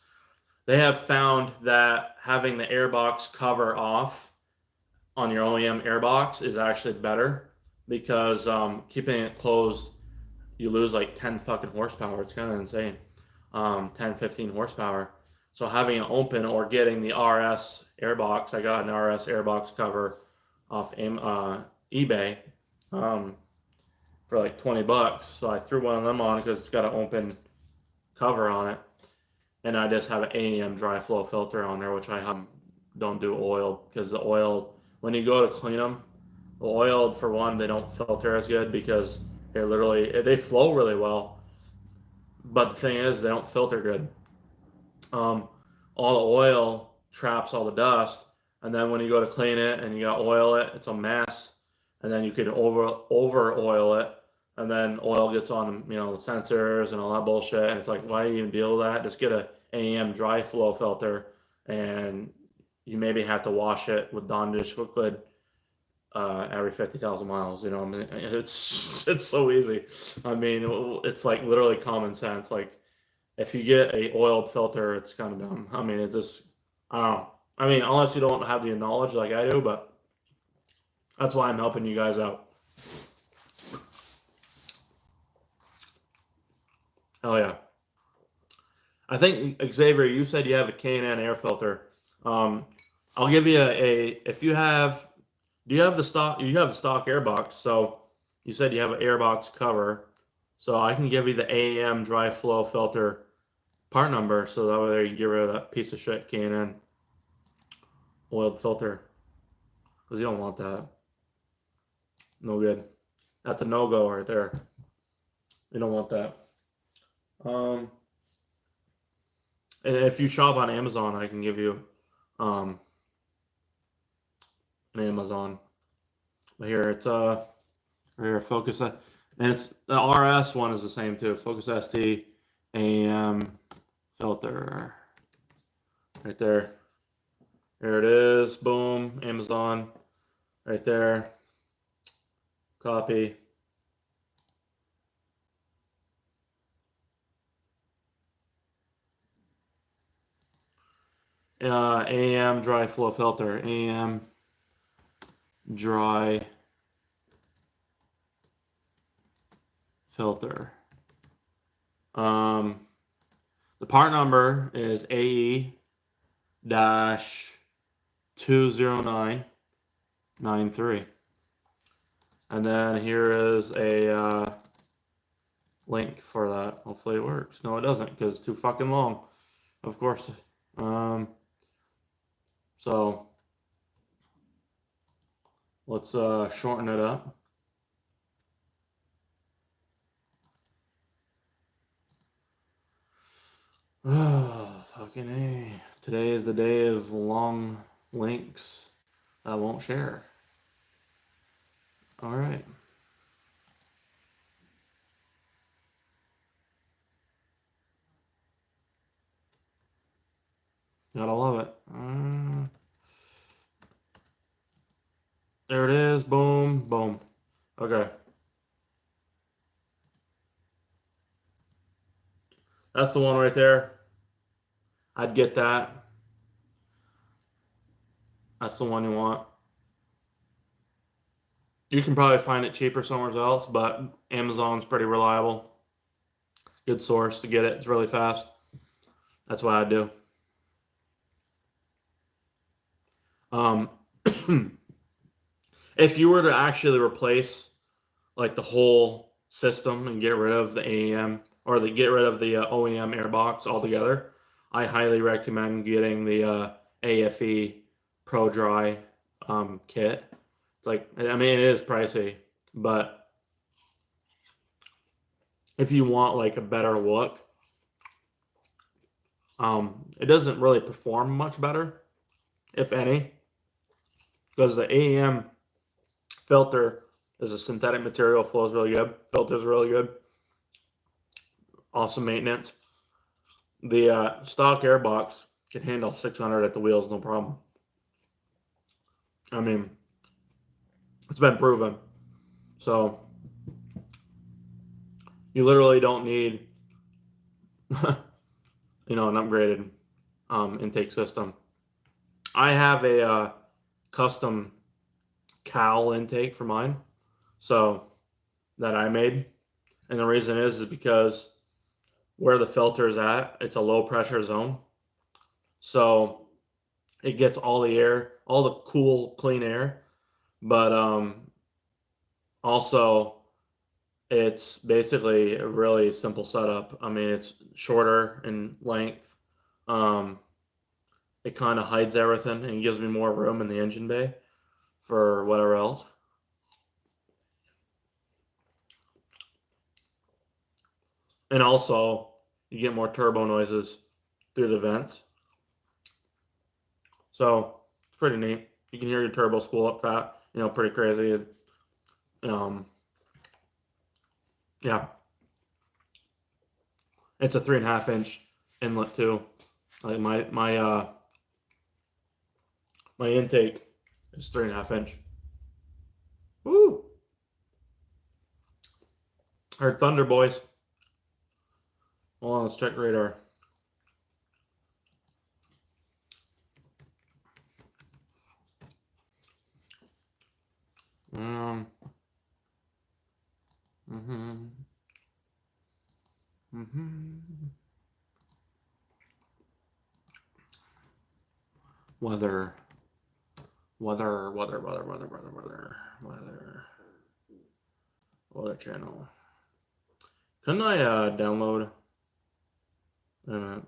They have found that having the airbox cover off on your OEM airbox is actually better because keeping it closed, you lose like 10 fucking horsepower. It's kind of insane. 10, 15 horsepower. So having it open or getting the RS airbox, I got an RS airbox cover off eBay for like 20 bucks. So I threw one of them on because it's got an open cover on it. And I just have an AEM dry flow filter on there, which I don't do oil because the oil, when you go to clean them, the oil, for one, they don't filter as good because they flow really well. But the thing is, they don't filter good. All the oil traps all the dust, and then when you go to clean it and you got oil it, it's a mess. And then you could over oil it, and then oil gets on the sensors and all that bullshit. And it's like, why do you even deal with that? Just get a AEM dry flow filter, and you maybe have to wash it with Dawn dish liquid every 50,000 miles. I mean, it's so easy. I mean, it's like literally common sense. Like if you get a oiled filter, it's kind of dumb. I mean, it's just, I don't know. I mean, unless you don't have the knowledge like I do, but that's why I'm helping you guys out. Hell yeah. I think, Xavier, you said you have a K&N air filter. I'll give you if you have, do you have the stock? You have the stock airbox. So you said you have an airbox cover. So I can give you the AEM dry flow filter part number. So that way you can get rid of that piece of shit K&N oiled filter. Because you don't want that. No good. That's a no-go right there. You don't want that. And if you shop on Amazon, I can give you an Amazon. But here it's right here, Focus, and it's the RS one is the same too. Focus ST AM filter. Right there. There it is. Boom. Amazon. Right there. Copy. AM dry flow filter. AM dry filter. The part number is AE-20993. And then here is a link for that. Hopefully it works. No, it doesn't because it's too fucking long. Of course. So let's shorten it up. Oh, fucking A. Today is the day of long links I won't share. All right. Gotta love it. There it is. Boom, boom. Okay. That's the one right there. I'd get that. That's the one you want. You can probably find it cheaper somewhere else, but Amazon's pretty reliable. Good source to get it. It's really fast. That's what I do. If you were to actually replace like the whole system and get rid of the AEM or get rid of the OEM airbox altogether, I highly recommend getting the AFE Pro Dry kit. It's like, I mean, it is pricey, but if you want like a better look, it doesn't really perform much better, if any, because the AEM filter is a synthetic material, flows really good, filters really good, awesome maintenance. The stock airbox can handle 600 at the wheels, no problem. I mean, it's been proven. So you literally don't need, an upgraded intake system. I have a custom cowl intake for mine, so that I made, and the reason is because where the filter is at, it's a low pressure zone, so it gets all the air, all the cool, clean air, but also it's basically a really simple setup. I mean, it's shorter in length. It kind of hides everything and gives me more room in the engine bay for whatever else. And also, you get more turbo noises through the vents. So it's pretty neat. You can hear your turbo spool up fat, pretty crazy. Yeah. It's a 3.5-inch inlet too. Like my intake is 3.5-inch. Woo! Heard thunder, boys. Hold on, let's check radar. Mm-hmm. Weather channel. Couldn't I download? Wait a minute.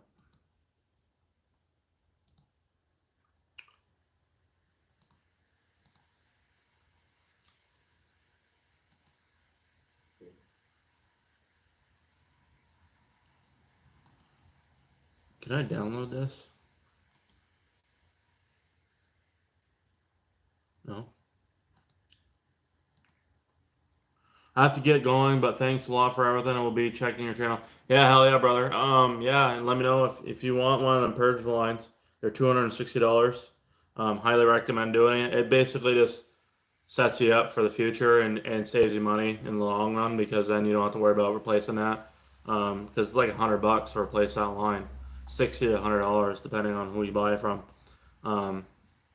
Can I download this? No. I have to get going, but thanks a lot for everything. I will be checking your channel. Yeah, hell yeah, brother. Yeah, and let me know if you want one of them Purge lines. They're $260. Highly recommend doing it. It basically just sets you up for the future and saves you money in the long run, because then you don't have to worry about replacing that. Because it's like $100 to replace that line, $60 to $100 depending on who you buy it from.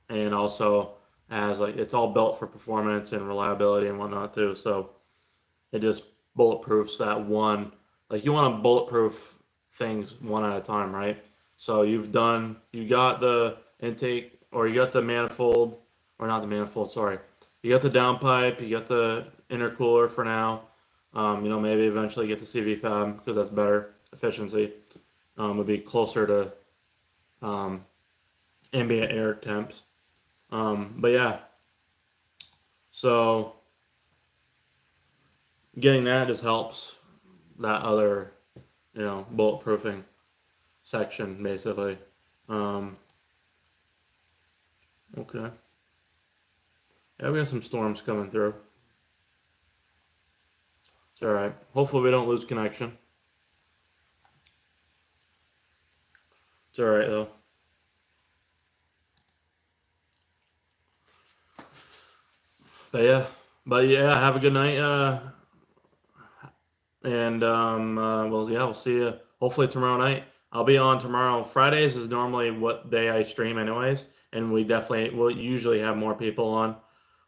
And also as like it's all built for performance and reliability and whatnot too. So it just bulletproofs that one. Like you want to bulletproof things one at a time, right? So you got the intake, or you got the manifold, or not the manifold, sorry. You got the downpipe, you got the intercooler for now. Maybe eventually get the CV fab because that's better efficiency. Would be closer to ambient air temps. But yeah, so getting that just helps that other, bulletproofing section basically. Okay. Yeah, we got some storms coming through. It's all right. Hopefully we don't lose connection. It's all right though. but yeah, have a good night. And well, yeah, we'll see you hopefully tomorrow night. I'll be on tomorrow. Fridays is normally what day I stream, anyways, and we definitely will usually have more people on.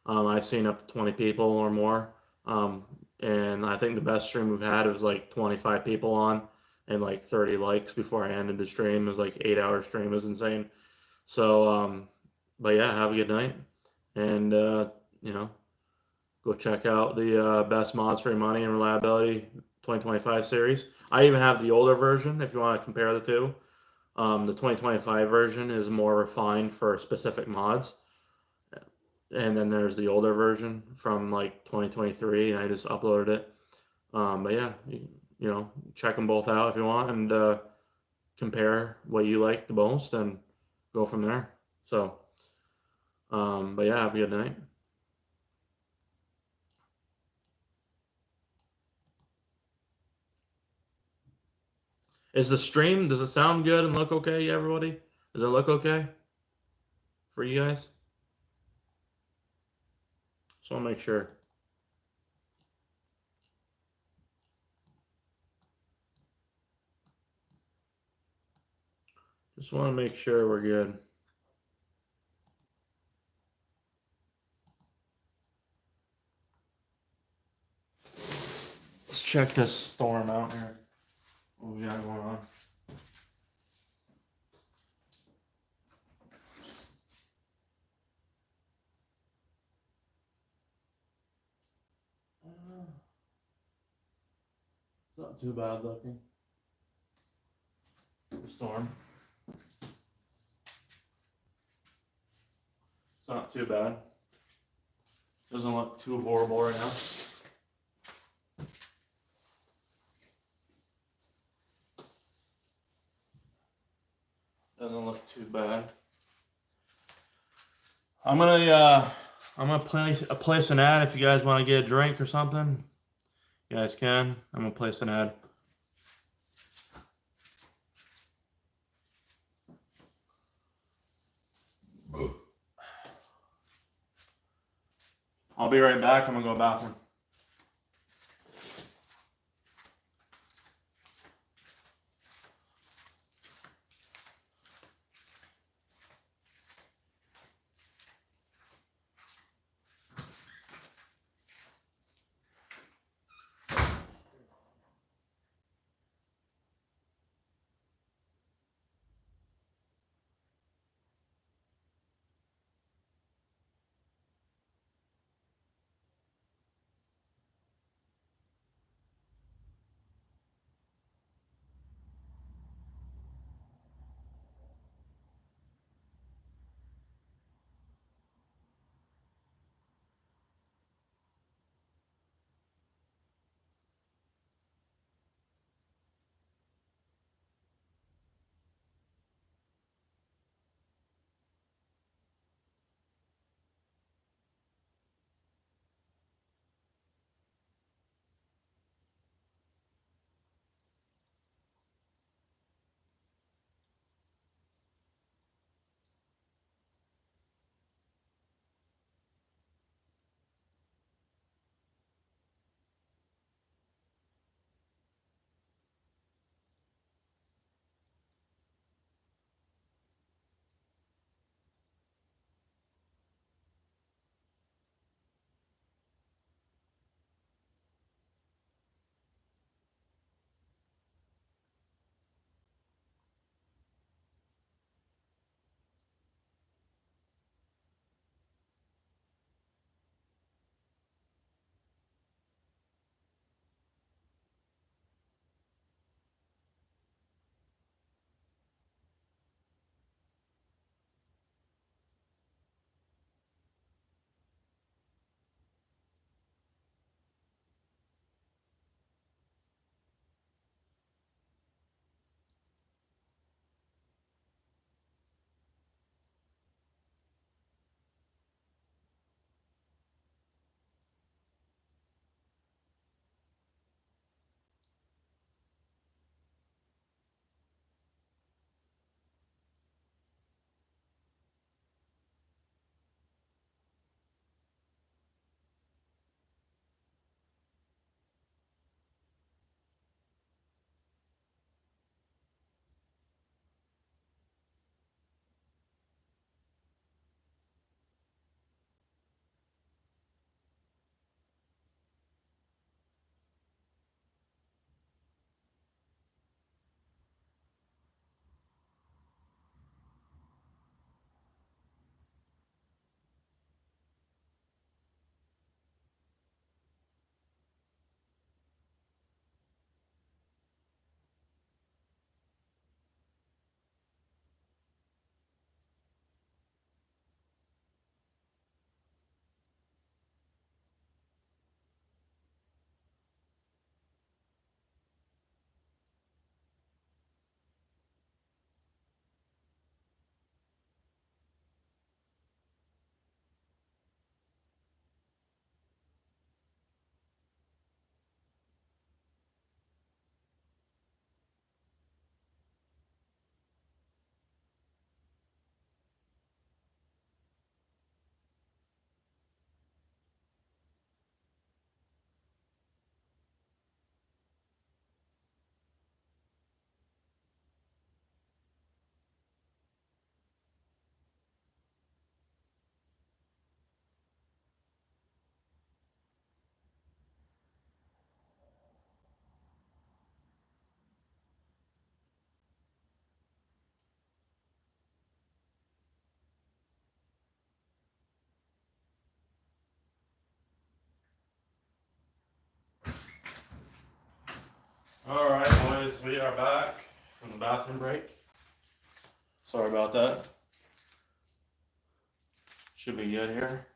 I've seen up to 20 people or more. Um, and I think the best stream we've had was like 25 people on and like 30 likes before I ended the stream. It was like 8 hour stream. It was insane. So, but yeah, have a good night. And, you know, go check out the best mods for your money and reliability 2025 series. I even have the older version if you want to compare the two. The 2025 version is more refined for specific mods, and then there's the older version from like 2023, and I just uploaded it. But yeah, you know, check them both out if you want, and compare what you like the most, and go from there. So, but yeah, have a good night. Is the stream, does it sound good and look okay, everybody? Does it look okay for you guys? Just want to make sure. Just want to make sure we're good. Let's check this storm out here. What we got going on? It's not too bad looking. The storm. It's not too bad. Doesn't look too horrible right now. Doesn't look too bad. I'm gonna place an ad if you guys want to get a drink or something. You guys can. I'm gonna place an ad. I'll be right back. I'm gonna go to the bathroom. All right, boys, we are back from the bathroom break. Sorry about that. Should be good here.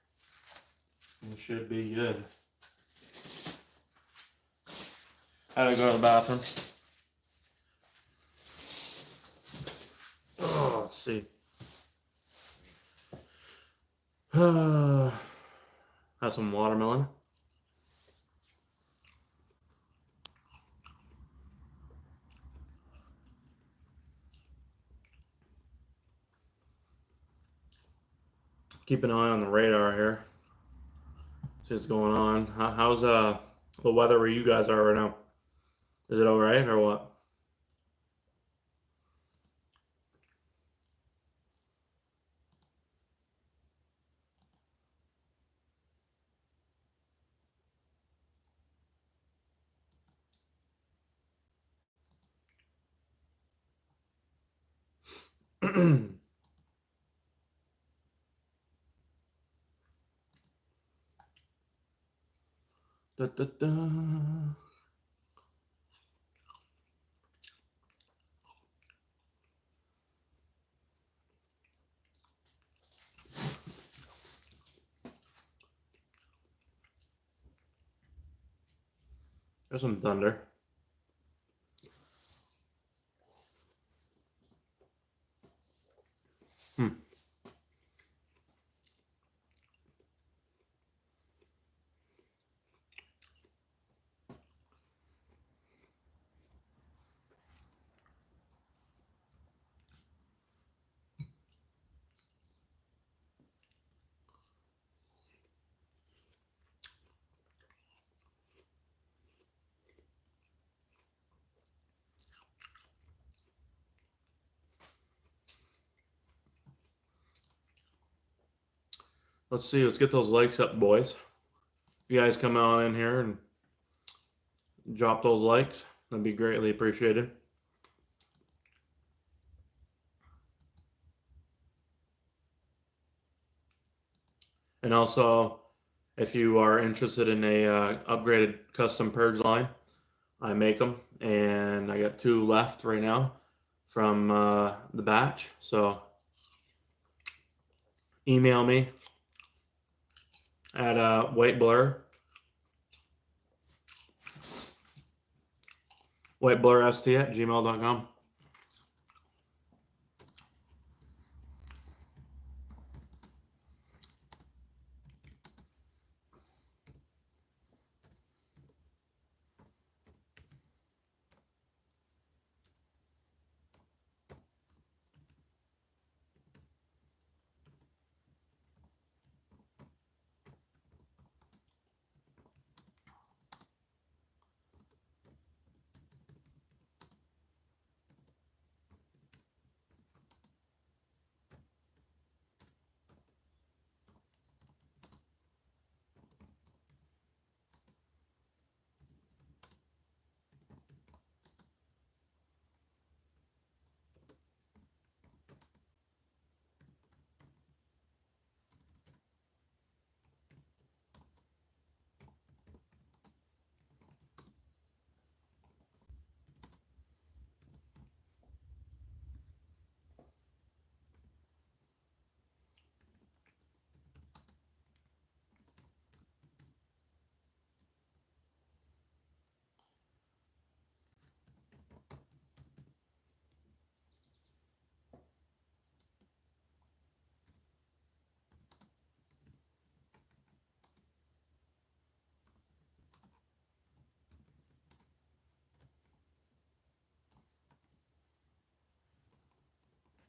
It should be good. Had to go to the bathroom. Oh, let's see. Have some watermelon. Keep an eye on the radar here. See what's going on. How's the weather where you guys are right now? Is it all right or what? Da, da, da. There's some thunder. Let's see. Let's get those likes up, boys. If you guys come on in here and drop those likes, that'd be greatly appreciated. And also, if you are interested in a upgraded custom Purge line, I make them, and I got 2 left right now from the batch. So email me at whiteblurst at gmail.com.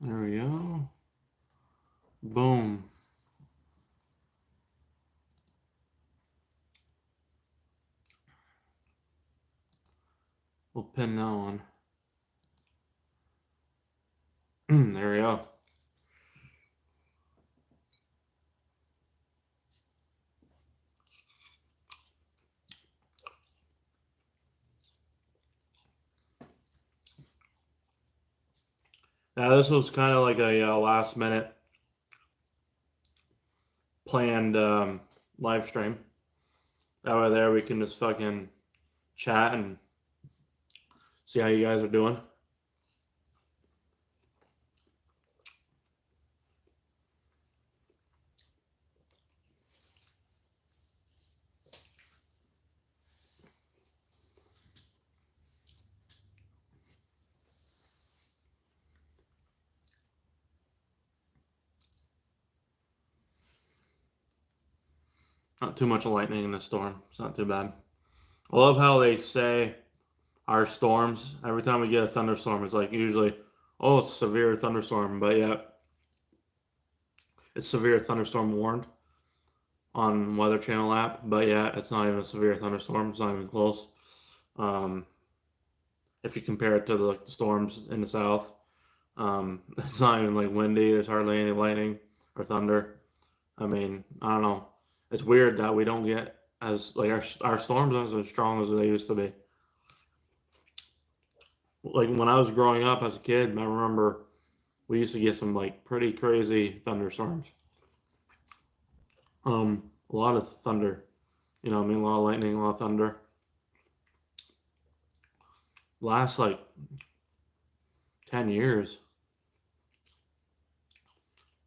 There we go. Boom. We'll pin that one. There we go. Now this was kind of like a last minute planned live stream. That way there we can just fucking chat and see how you guys are doing. Not too much lightning in the storm. It's not too bad. I love how they say our storms, every time we get a thunderstorm, it's like usually, oh, it's a severe thunderstorm, but yeah, it's severe thunderstorm warned on Weather Channel app, but yeah, it's not even a severe thunderstorm. It's not even close. If you compare it to the storms in the south, it's not even like windy. There's hardly any lightning or thunder. I mean, I don't know. It's weird that we don't get as like our storms aren't as strong as they used to be. Like when I was growing up as a kid, I remember we used to get some like pretty crazy thunderstorms. A lot of thunder. You know, I mean, a lot of lightning, a lot of thunder. Last like 10 years,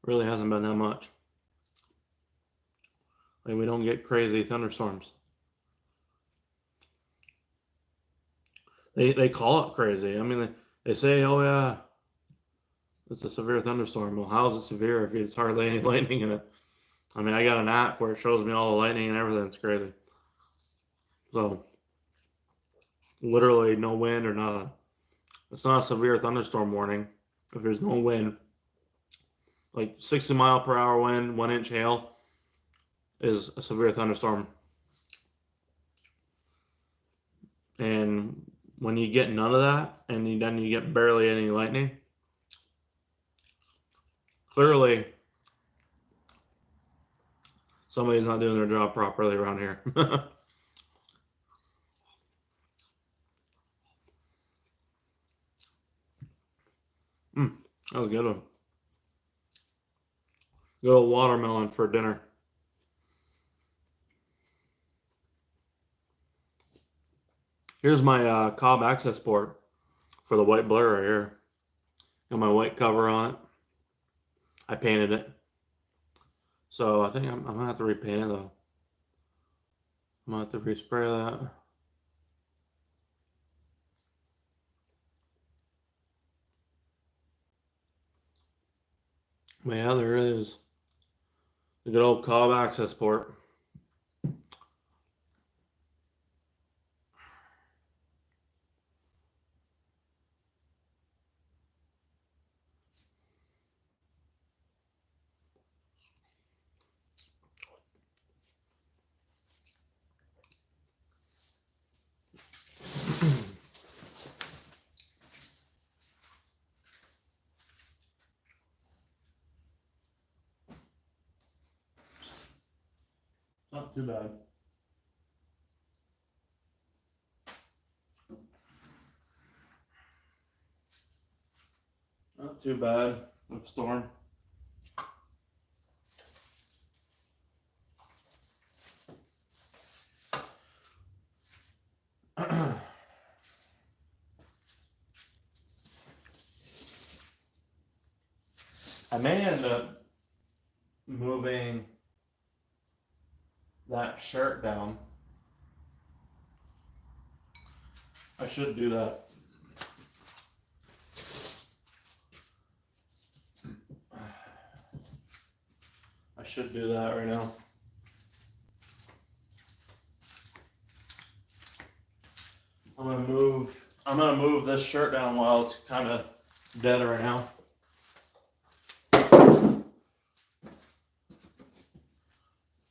really hasn't been that much. Like we don't get crazy thunderstorms. They call it crazy. I mean, they say, oh yeah, it's a severe thunderstorm. Well, how is it severe if it's hardly any lightning in it? I mean, I got an app where it shows me all the lightning and everything. It's crazy. So, literally no wind or nothing. It's not a severe thunderstorm warning if there's no wind. Like 60-mile-per-hour wind, 1-inch hail is a severe thunderstorm. And when you get none of that, and then you get barely any lightning, clearly somebody's not doing their job properly around here. That was a good one. Good old watermelon for dinner. Here's my Cobb access port for the white blur right here. Got my white cover on it. I painted it. So I think I'm gonna have to repaint it though. I'm gonna have to respray that. But yeah, there it is. The good old Cobb access port. Not too bad. Not too bad with storm. I may end up moving that shirt down. I should do that. I should do that right now. I'm gonna move this shirt down while it's kind of dead right now.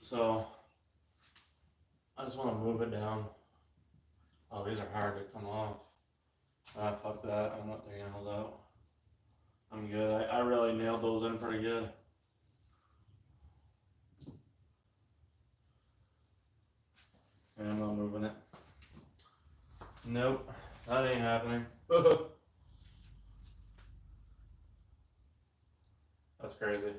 So I just want to move it down. Oh, these are hard to come off. Ah, fuck that. I'm not taking those out. I'm good. I really nailed those in pretty good. And I'm not moving it. Nope, that ain't happening. That's crazy.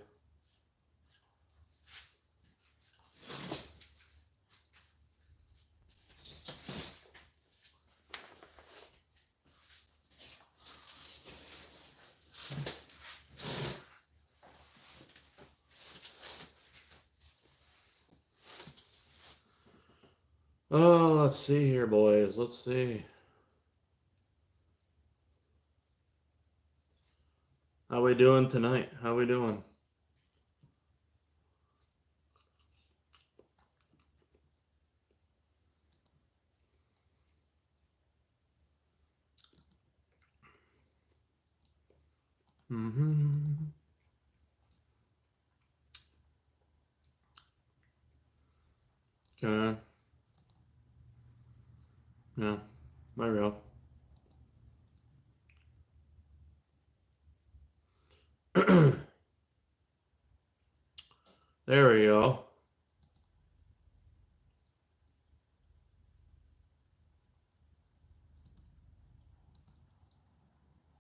let's see here, boys. Let's see. How we doing tonight? How we doing? Okay. Yeah. There we go. There we go.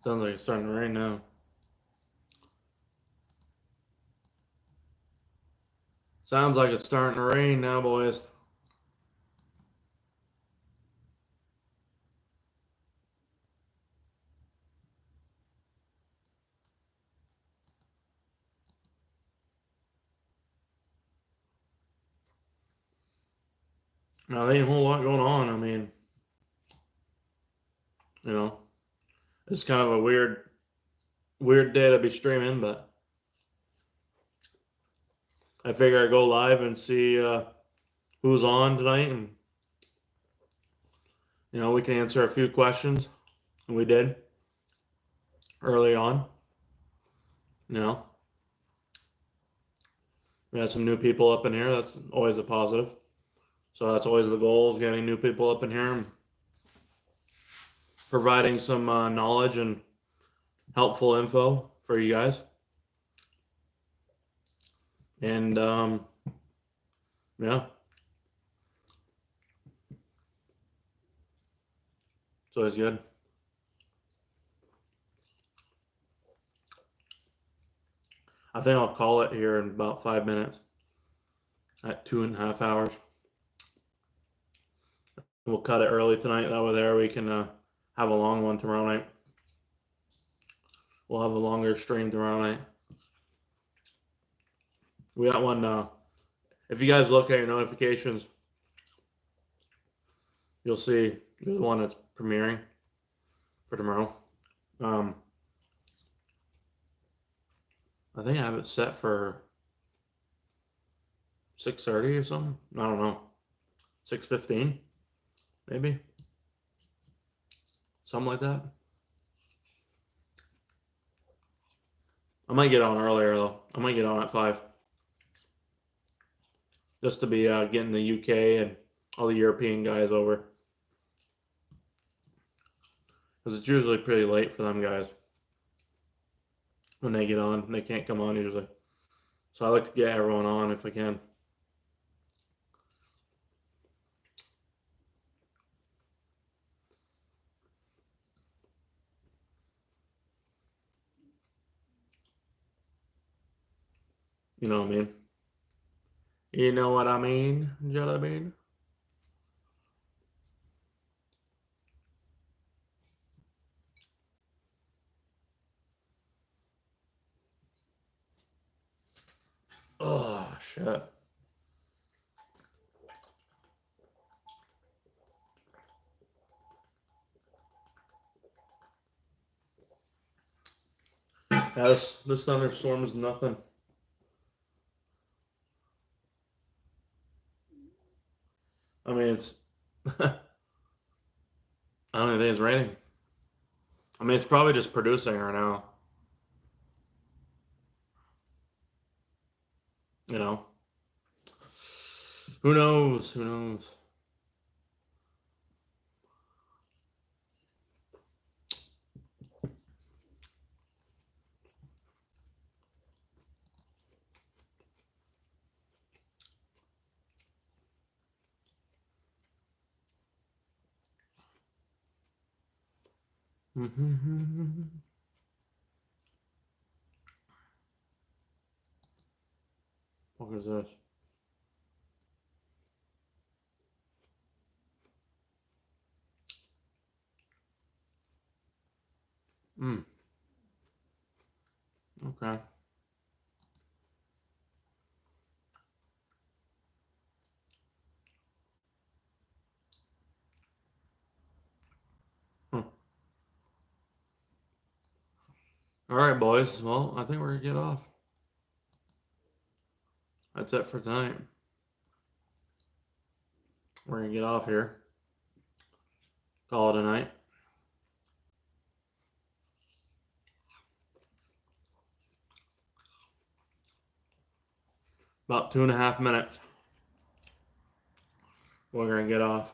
Sounds like it's starting to rain now. Sounds like it's starting to rain now, boys. Now, there ain't a whole lot going on. I mean, you know, it's kind of a weird day to be streaming, but I figure I'd go live and see who's on tonight, and we can answer a few questions, and we did early on. We had some new people up in here. That's always a positive. So that's always the goal, is getting new people up in here and providing some knowledge and helpful info for you guys. And yeah, it's always good. I think I'll call it here in about 5 minutes at 2.5 hours. We'll cut it early tonight. That way there we can have a long one tomorrow night. We'll have a longer stream tomorrow night. We got one. If you guys look at your notifications, you'll see the one that's premiering for tomorrow. I think I have it set for 6:30 or something. I don't know. 6:15, maybe. Something like that. I might get on earlier though. I might get on at 5. Just to be getting the UK and all the European guys over. Because it's usually pretty late for them guys when they get on. They can't come on usually. So I like to get everyone on if I can. You know what I mean? You know what I mean, Jelly Bean? Oh, shit. Yeah, this thunderstorm is nothing. I mean, it's... I don't even think it's raining. I mean, it's probably just producing right now. You know? Who knows? Who knows? What is this? Okay. All right, boys. Well, I think we're gonna get off. That's it for tonight. We're gonna get off here. Call it a night. About 2.5 minutes. We're gonna get off.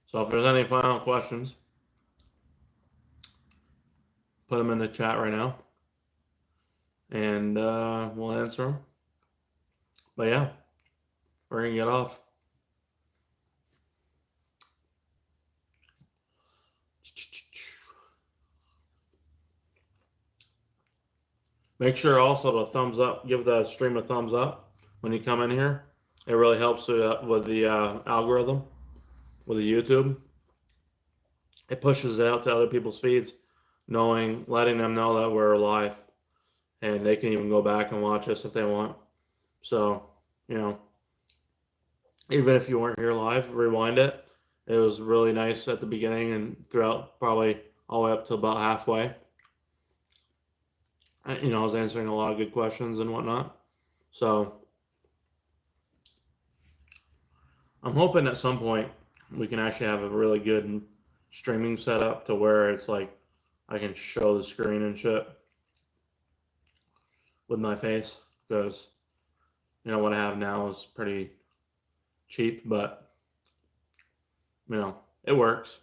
So if there's any final questions, put them in the chat right now, and we'll answer them. But yeah, we're gonna get off. Make sure also to thumbs up, give the stream a thumbs up when you come in here. It really helps with the algorithm, with the YouTube. It pushes it out to other people's feeds, letting them know that we're live, and they can even go back and watch us if they want. So, even if you weren't here live, rewind it. It was really nice at the beginning and throughout, probably all the way up to about halfway. I was answering a lot of good questions and whatnot. So I'm hoping at some point we can actually have a really good streaming setup to where it's like I can show the screen and shit with my face, because what I have now is pretty cheap, but it works.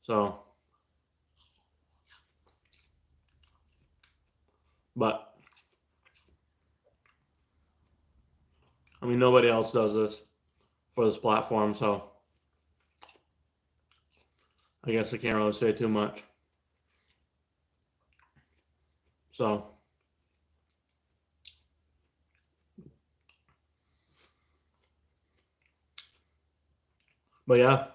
So, but nobody else does this for this platform, so I guess I can't really say too much. So, but yeah,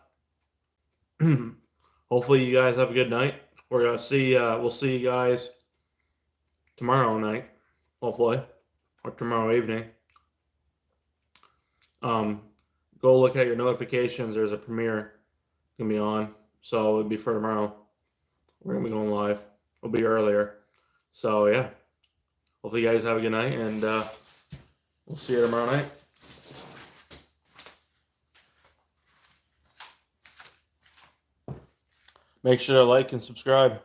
hopefully you guys have a good night. We're gonna we'll see you guys tomorrow night, hopefully, or tomorrow evening. Go look at your notifications. There's a premiere gonna be on, so it'll be for tomorrow. We're gonna be going live. It'll be earlier. So yeah, hopefully you guys have a good night, and we'll see you tomorrow night. Make sure to like and subscribe.